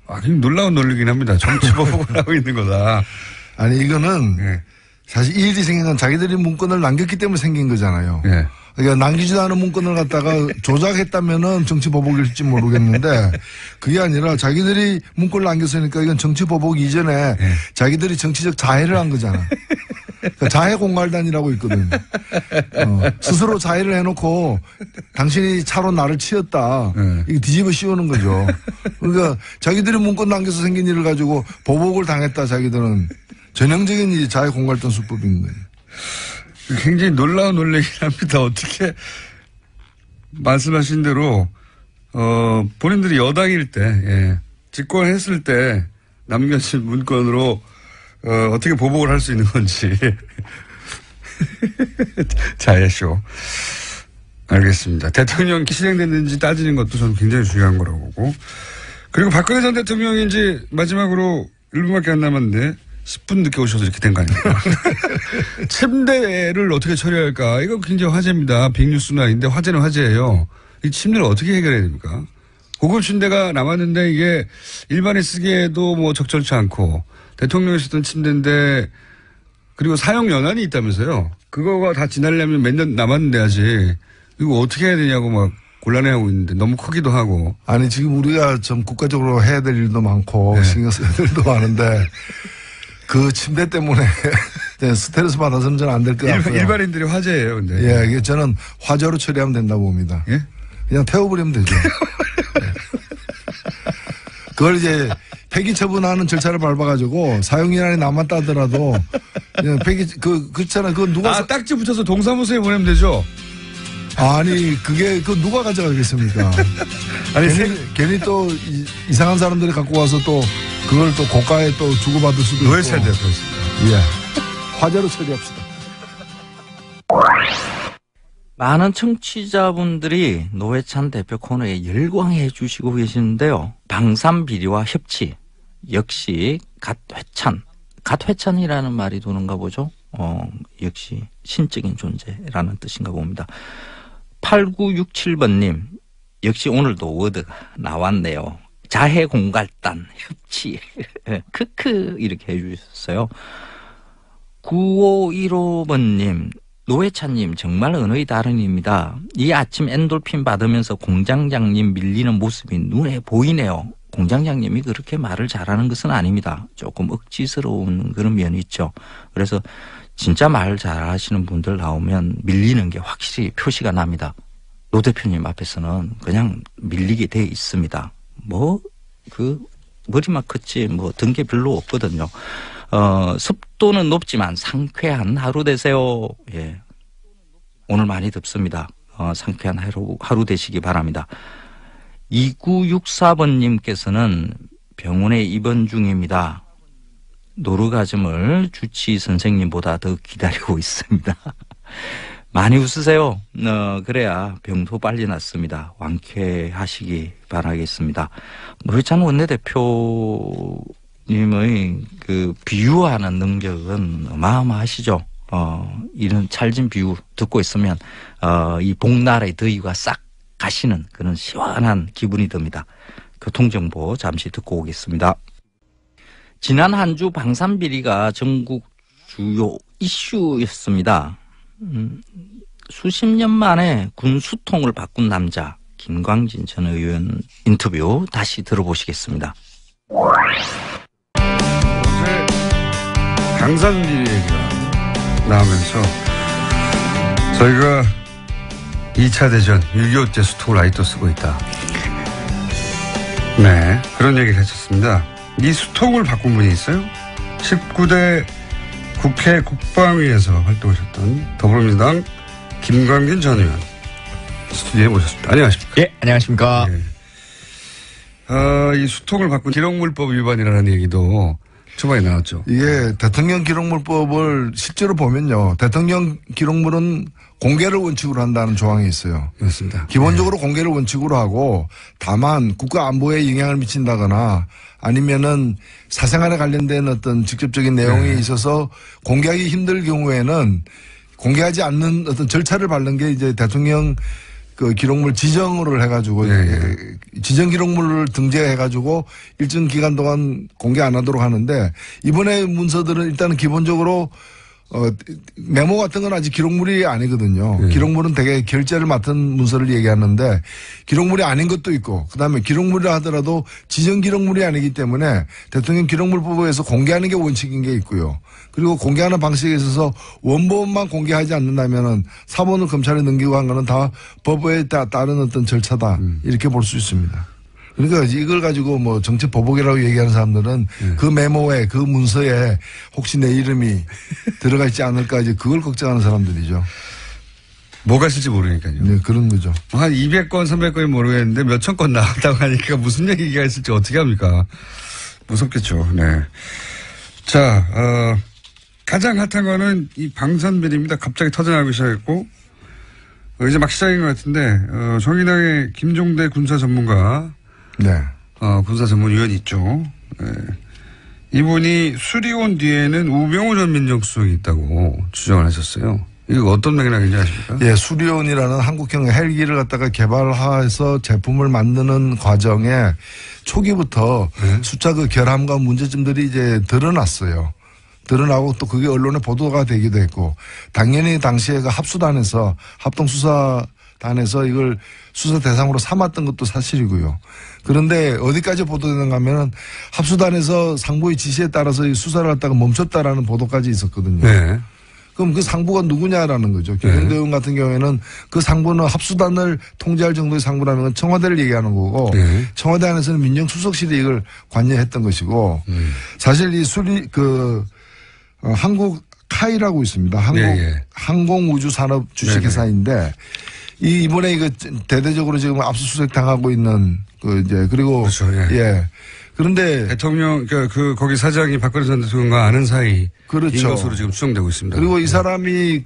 굉장히 놀라운 논리긴 합니다. 정치보복을 하고 있는 거다. 아니, 이거는 네. 사실 이 일이 생긴 건 자기들이 문건을 남겼기 때문에 생긴 거잖아요. 네. 그러니까 남기지도 않은 문건을 갖다가 조작했다면은 정치보복일지 모르겠는데 그게 아니라 자기들이 문건을 남겼으니까 이건 정치보복 이전에 네. 자기들이 정치적 자해를 한 거잖아. 그러니까 자해 공갈단이라고 있거든. 스스로 자해를 해놓고 당신이 차로 나를 치였다. 네. 이거 뒤집어 씌우는 거죠. 그러니까 자기들이 문건 남겨서 생긴 일을 가지고 보복을 당했다. 자기들은 전형적인 이 자해 공갈단 수법인 거예요. 굉장히 놀라운 논리긴 합니다. 어떻게 말씀하신 대로 본인들이 여당일 때 예, 집권했을 때 남겨진 문건으로 어떻게 보복을 할 수 있는 건지 자해쇼. 알겠습니다. 대통령 실행됐는지 따지는 것도 저는 굉장히 중요한 거라고 보고 그리고 박근혜 전 대통령이 이제 마지막으로 1분밖에 안 남았는데 10분 늦게 오셔서 이렇게 된 거 아닙니까? 침대를 어떻게 처리할까? 이거 굉장히 화제입니다. 빅뉴스는 아닌데 화제는 화제예요. 이 침대를 어떻게 해결해야 됩니까? 고급 침대가 남았는데 이게 일반에 쓰기에도 뭐 적절치 않고 대통령이 쓰던 침대인데 그리고 사용 연한이 있다면서요. 그거가 다 지나려면 몇 년 남았는데 아직 이거 어떻게 해야 되냐고 막 곤란해하고 있는데 너무 크기도 하고. 아니 지금 우리가 좀 국가적으로 해야 될 일도 많고 네. 신경 써야 될 일도 많은데 그 침대 때문에 스트레스 받아서는 저는 안 될 것 같고요. 일반인들이 화제예요, 근데. 예, 이게 저는 화재로 처리하면 된다고 봅니다. 예? 그냥 태워버리면 되죠. 네. 그걸 이제 폐기 처분하는 절차를 밟아가지고 사용기한이 남았다 하더라도 그냥 폐기 그렇잖아요. 그건 누가 딱지 붙여서 동사무소에 보내면 되죠. 아니 그게 누가 가져가겠습니까? 아니 괜히 또 이상한 사람들이 갖고 와서 또 그걸 또 고가에 또 주고받을 수도 있고. 노예차대요, 그렇습니다. 예, 화재로 처리합시다. 많은 청취자분들이 노회찬 대표 코너에 열광해 주시고 계시는데요. 방산 비리와 협치 역시 갓회찬이라는 말이 도는가 보죠. 역시 신적인 존재라는 뜻인가 봅니다. 8967번님 역시 오늘도 워드가 나왔네요. 자해 공갈단 협치 크크 이렇게 해주셨어요. 9515번님 노회찬님 정말 은의 달인입니다. 이 아침 엔돌핀 받으면서 공장장님 밀리는 모습이 눈에 보이네요. 공장장님이 그렇게 말을 잘하는 것은 아닙니다. 조금 억지스러운 그런 면이 있죠. 그래서 진짜 말 잘하시는 분들 나오면 밀리는 게 확실히 표시가 납니다. 노 대표님 앞에서는 그냥 밀리게 돼 있습니다. 머리만 컸지 든 게 별로 없거든요. 습도는 높지만 상쾌한 하루 되세요. 예. 오늘 많이 덥습니다. 상쾌한 하루 되시기 바랍니다. 2964번님께서는 병원에 입원 중입니다. 노르가즘을 주치 선생님보다 더 기다리고 있습니다. 많이 웃으세요. 그래야 병도 빨리 낫습니다. 완쾌하시기 바라겠습니다. 노회찬 원내대표님의 그 비유하는 능력은 어마어마하시죠. 이런 찰진 비유 듣고 있으면 이 복날의 더위가 싹 가시는 그런 시원한 기분이 듭니다. 교통정보 잠시 듣고 오겠습니다. 지난 한 주 방산비리가 전국 주요 이슈였습니다. 수십 년 만에 군 수통을 바꾼 남자 김광진 전 의원 인터뷰 다시 들어보시겠습니다. 어제 방산비리 얘기가 나오면서 저희가 2차 대전 6.25 때 수통을 아직도 쓰고 있다. 네, 그런 얘기를 했었습니다. 이 수통을 바꾼 분이 있어요. 19대 국회 국방위에서 활동하셨던 더불어민주당 김광진 전 의원 스튜디오에 모셨습니다. 안녕하십니까? 예, 안녕하십니까? 네. 이 수통을 바꾼 기록물법 위반이라는 얘기도 초반에 나왔죠. 이게 대통령 기록물법을 실제로 보면요. 대통령 기록물은 공개를 원칙으로 한다는 조항이 있어요. 맞습니다. 기본적으로 공개를 원칙으로 하고 다만 국가 안보에 영향을 미친다거나 아니면은 사생활에 관련된 어떤 직접적인 내용이 있어서 공개하기 힘들 경우에는 공개하지 않는 어떤 절차를 밟는 게 이제 대통령 그 기록물 지정을 해가지고 지정 기록물을 등재해가지고 일정 기간 동안 공개 안 하도록 하는데 이번에 문서들은 일단은 기본적으로 메모 같은 건 아직 기록물이 아니거든요. 기록물은 되게 결재를 맡은 문서를 얘기하는데 기록물이 아닌 것도 있고 그다음에 기록물이라 하더라도 지정 기록물이 아니기 때문에 대통령 기록물법에서 공개하는 게 원칙인 게 있고요. 그리고 공개하는 방식에 있어서 원본만 공개하지 않는다면은 사본을 검찰에 넘기고 한 거는 다 법에 따른 어떤 절차다. 이렇게 볼 수 있습니다. 그러니까 이걸 가지고 뭐 정치 보복이라고 얘기하는 사람들은 그 메모에 그 문서에 혹시 내 이름이 들어가 있지 않을까 이제 그걸 걱정하는 사람들이죠. 뭐가 있을지 모르니까요. 네, 그런 거죠. 한 200건, 300건이 모르겠는데 몇천 건 나왔다고 하니까 무슨 얘기가 있을지 어떻게 합니까? 무섭겠죠. 네. 자, 가장 핫한 거는 이 방산비리입니다. 갑자기 터져나가기 시작했고, 이제 막 시작인 것 같은데, 정의당의 김종대 군사 전문가, 네. 군사 전문위원이 있죠. 네. 이분이 수리온 뒤에는 우병우 전 민정수석이 있다고 주장을 하셨어요. 이거 어떤 맥락인지 아십니까? 예, 수리온이라는 한국형 헬기를 갖다가 개발해서 제품을 만드는 과정에 초기부터 숫자 그 결함과 문제점들이 이제 드러났어요. 드러나고 또 그게 언론에 보도가 되기도 했고 당연히 당시에 그 합수단에서 합동수사단에서 이걸 수사 대상으로 삼았던 것도 사실이고요. 그런데 어디까지 보도되는가 하면은 합수단에서 상부의 지시에 따라서 이 수사를 갖다가 멈췄다라는 보도까지 있었거든요. 네. 그럼 그 상부가 누구냐라는 거죠. 김영대 의원 같은 경우에는 그 상부는 합수단을 통제할 정도의 상부라면 청와대를 얘기하는 거고 청와대 안에서는 민정수석실이 이걸 관여했던 것이고 사실 이 한국 카이라고 있습니다. 항공우주산업 주식회사인데 이번에 이거 대대적으로 지금 압수수색 당하고 있는 그리고 그렇죠. 예. 그런데 대통령 거기 사장이 박근혜 전 대통령과 아는 사이인 그렇죠. 것으로 지금 추정되고 있습니다. 그리고 이 사람이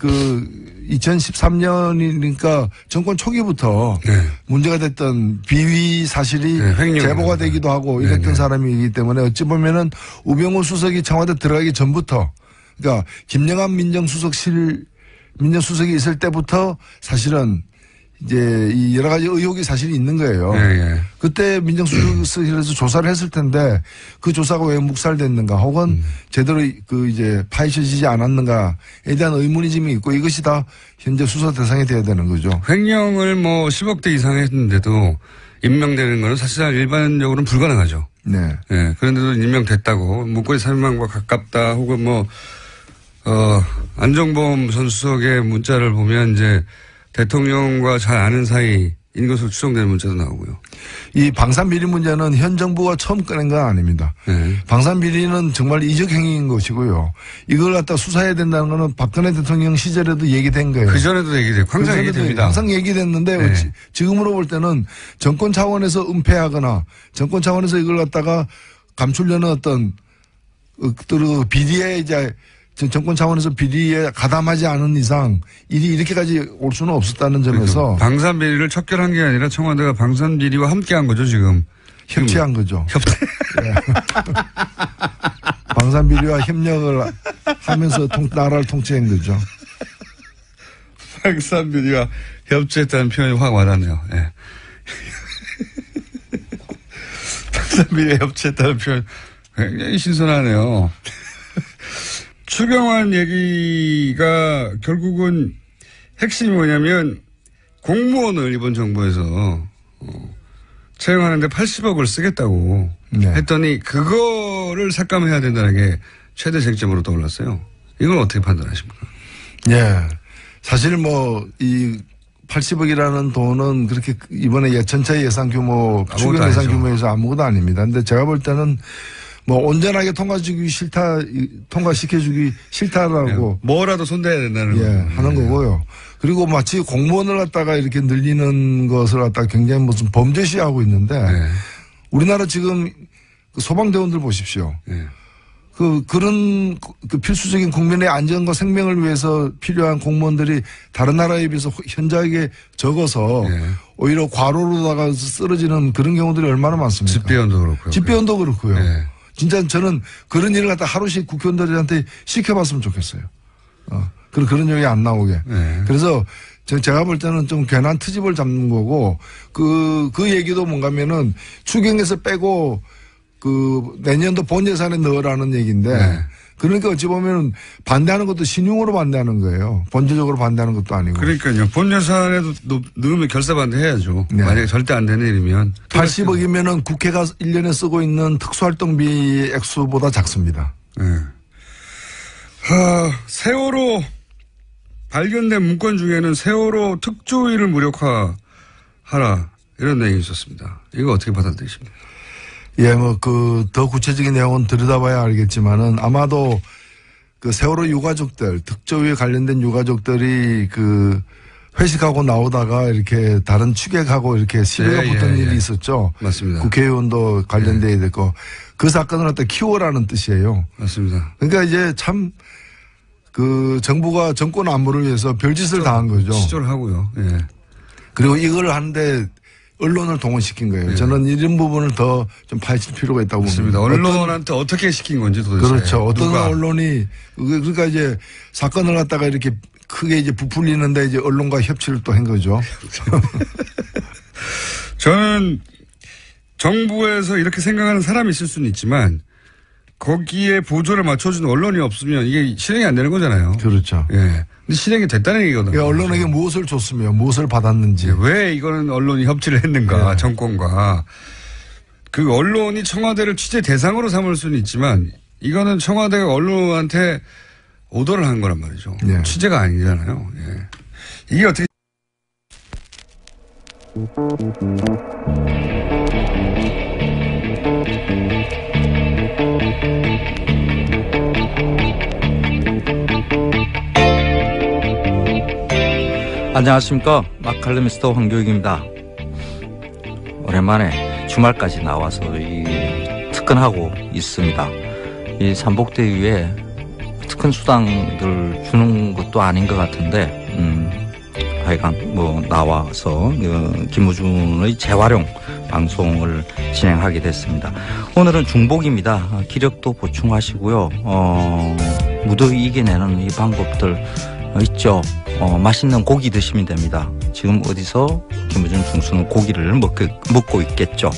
2013년이니까 정권 초기부터 문제가 됐던 비위 사실이 제보가 되기도 하고 이랬던 사람이기 때문에 어찌 보면은 우병우 수석이 청와대 들어가기 전부터 그러니까 김영한 민정수석이 있을 때부터 사실은 이제 이 여러 가지 의혹이 사실 있는 거예요. 그때 민정수석실에서 조사를 했을 텐데 그 조사가 왜 묵살됐는가 혹은 제대로 이제 파헤쳐지지 않았는가에 대한 의문이 지금 있고 이것이 다 현재 수사 대상이 돼야 되는 거죠. 횡령을 10억대 이상 했는데도 임명되는 거는 사실상 일반적으로는 불가능하죠. 네. 예. 그런데도 임명됐다고 문고리 300만과 가깝다 혹은 안종범 전 수석의 문자를 보면 이제 대통령과 잘 아는 사이인 것으로 추정되는 문자도 나오고요. 이 방산비리 문제는 현 정부가 처음 꺼낸 건 아닙니다. 방산비리는 정말 이적 행위인 것이고요. 이걸 갖다 수사해야 된다는 거는 박근혜 대통령 시절에도 얘기된 거예요. 그전에도 얘기되고 항상 얘기됩니다. 항상 얘기됐는데 지금으로 볼 때는 정권 차원에서 은폐하거나 정권 차원에서 이걸 갖다가 감추려는 어떤 비리에 이제 정권 차원에서 비리에 가담하지 않은 이상 일이 이렇게까지 올 수는 없었다는 점에서 방산비리를 척결한 게 아니라 청와대가 방산비리와 함께한 거죠 지금. 협치한 거죠. 네. 방산비리와 협력을 하면서 나라를 통치한 거죠. 방산비리와 협치했다는 표현이 확 와닿네요. 네. 방산비리와 협치했다는 표현 굉장히 신선하네요. 추경안 얘기가 결국은 핵심이 뭐냐면 공무원을 이번 정부에서 채용하는데 80억을 쓰겠다고 했더니 그거를 삭감해야 된다는 게 최대 쟁점으로 떠올랐어요. 이걸 어떻게 판단하십니까? 예. 사실 이 80억이라는 돈은 그렇게 이번에 전체 예산 규모, 추경 예산 규모에서 아무것도 아닙니다. 근데 제가 볼 때는 온전하게 통과시켜주기 싫다라고. 뭐라도 손대야 된다는 하는 거고요. 그리고 마치 공무원을 갖다가 이렇게 늘리는 것을 갖다가 굉장히 무슨 범죄시하고 있는데 우리나라 지금 소방대원들 보십시오. 그런 필수적인 국민의 안전과 생명을 위해서 필요한 공무원들이 다른 나라에 비해서 현저하게 적어서 오히려 과로로다가 쓰러지는 그런 경우들이 얼마나 많습니까? 집배원도 그렇고요. 집배원도 그렇고요. 진짜 저는 그런 일을 갖다 하루씩 국회의원들한테 시켜봤으면 좋겠어요. 그런 얘기 안 나오게. 네. 그래서 제가 볼 때는 좀 괜한 트집을 잡는 거고 그 얘기도 뭔가면은 추경에서 빼고 내년도 본 예산에 넣으라는 얘기인데 네. 그러니까 어찌 보면 반대하는 것도 신용으로 반대하는 거예요. 본질적으로 반대하는 것도 아니고. 그러니까요. 본 예산에도 넣으면 결사 반대해야죠. 네. 만약에 절대 안 되는 일이면. 80억이면은 국회가 1년에 쓰고 있는 특수활동비 액수보다 작습니다. 네. 세월호 발견된 문건 중에는 세월호 특조위를 무력화하라 이런 내용이 있었습니다. 이거 어떻게 받아들이십니까? 예, 더 구체적인 내용은 들여다봐야 알겠지만은 아마도 세월호 유가족들, 특조위에 관련된 유가족들이 회식하고 나오다가 이렇게 다른 추객하고 이렇게 시비가 붙은 일이 있었죠. 맞습니다. 국회의원도 관련돼야 됐고 그 사건을 갖다 키워라는 뜻이에요. 맞습니다. 그러니까 이제 참 정부가 정권 안보를 위해서 별짓을 당한 거죠. 시절하고요. 예. 그리고 이걸 하는데 언론을 동원시킨 거예요. 예. 저는 이런 부분을 더 좀 파헤칠 필요가 있다고 봅니다. 언론한테 어떻게 시킨 건지 도대체. 그렇죠. 어떤 언론이 그러니까 이제 사건을 갖다가 이렇게 크게 이제 부풀리는데 이제 언론과 협치를 또 한 거죠. 저는 정부에서 이렇게 생각하는 사람이 있을 수는 있지만 거기에 보조를 맞춰주는 언론이 없으면 이게 실행이 안 되는 거잖아요. 그렇죠. 예. 근데 실행이 됐다는 얘기거든요. 그러니까 언론에게 무엇을 줬으며 무엇을 받았는지. 왜 이거는 언론이 협치를 했는가, 정권과. 그 언론이 청와대를 취재 대상으로 삼을 수는 있지만 이거는 청와대가 언론한테 오더를 한 거란 말이죠. 취재가 아니잖아요. 예. 이게 어떻게. 안녕하십니까. 마칼레미스터 황교익입니다. 오랜만에 주말까지 나와서 특근하고 있습니다. 이 삼복대위에 특근 수당들 주는 것도 아닌 것 같은데, 하여간 나와서 김우준의 재활용 방송을 진행하게 됐습니다. 오늘은 중복입니다. 기력도 보충하시고요. 무더위 이겨내는 이 방법들 있죠. 맛있는 고기 드시면 됩니다. 지금 어디서 김우준 중수는 고기를 먹고 있겠죠.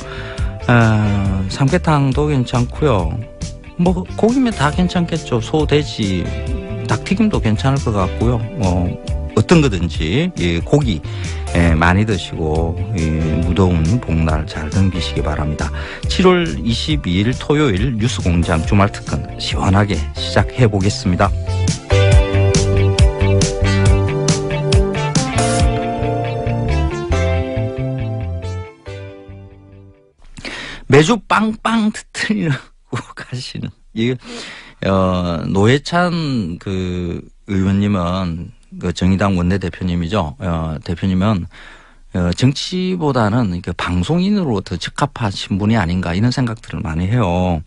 삼계탕도 괜찮고요. 고기면 다 괜찮겠죠. 소, 돼지, 닭튀김도 괜찮을 것 같고요. 어떤 거든지 고기 많이 드시고 무더운 복날 잘 넘기시기 바랍니다. 7월 22일 토요일 뉴스공장 주말특근 시원하게 시작해 보겠습니다. 매주 빵빵 터뜨리라고 가시는 노회찬 의원님은 정의당 원내대표님이죠. 대표님은 정치보다는 방송인으로 더 적합하신 분이 아닌가 이런 생각들을 많이 해요.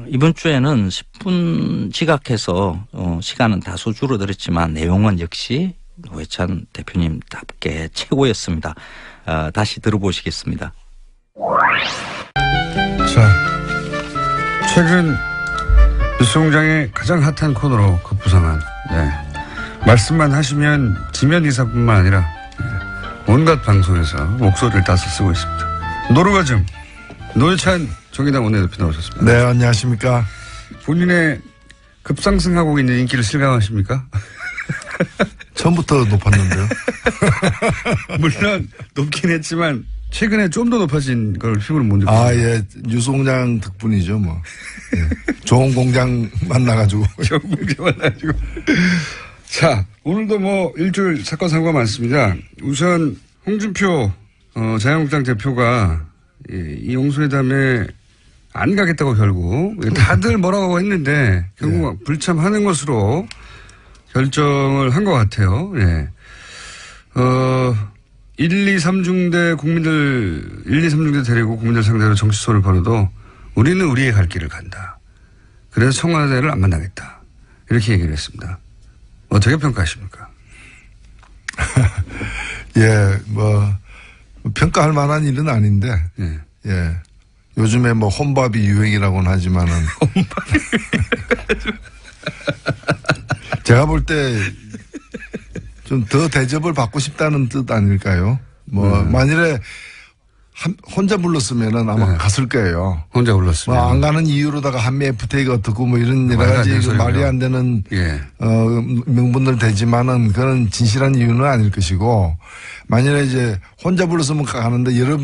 이번 주에는 10분 지각해서 시간은 다소 줄어들었지만 내용은 역시 노회찬 대표님답게 최고였습니다. 다시 들어보시겠습니다. 자, 최근 뉴스공장의 가장 핫한 코너로 급부상한 말씀만 하시면 지면 기사뿐만 아니라 온갖 방송에서 목소리를 다시 쓰고 있습니다. 노르가즘 노회찬 정의당 원내대표 나오셨습니다. 네, 안녕하십니까. 본인의 급상승하고 있는 인기를 실감하십니까? 처음부터 높았는데요. 물론 높긴 했지만 최근에 좀 더 높아진 걸 피부로 못 느꼈어요. 예. 뉴스공장 덕분이죠, 뭐. 예. 좋은 공장 만나가지고. 좋은 공장 만나가지고. 자, 오늘도 일주일 사건 사고가 많습니다. 우선 홍준표 자유한국당 대표가 이 용수회담에 안 가겠다고 결국 다들 뭐라고 했는데 결국 불참하는 것으로 결정을 한 것 같아요. 1, 2, 3중대 데리고 국민들 상대로 정치소를 벌여도 우리는 우리의 갈 길을 간다. 그래서 청와대를 안 만나겠다. 이렇게 얘기를 했습니다. 어떻게 평가하십니까? 평가할 만한 일은 아닌데. 요즘에 혼밥이 유행이라고는 하지만은. 제가 볼 때 좀 더 대접을 받고 싶다는 뜻 아닐까요? 뭐 만일에 혼자 불렀으면은 아마 갔을 거예요. 혼자 불렀으면. 뭐 안 가는 이유로다가 한미 FTA가 어떻고 뭐 이런 여러 가지 말이 안 되는 명분들 되지만은 그런 진실한 이유는 아닐 것이고 만일에 이제 혼자 불렀으면 가는데 여러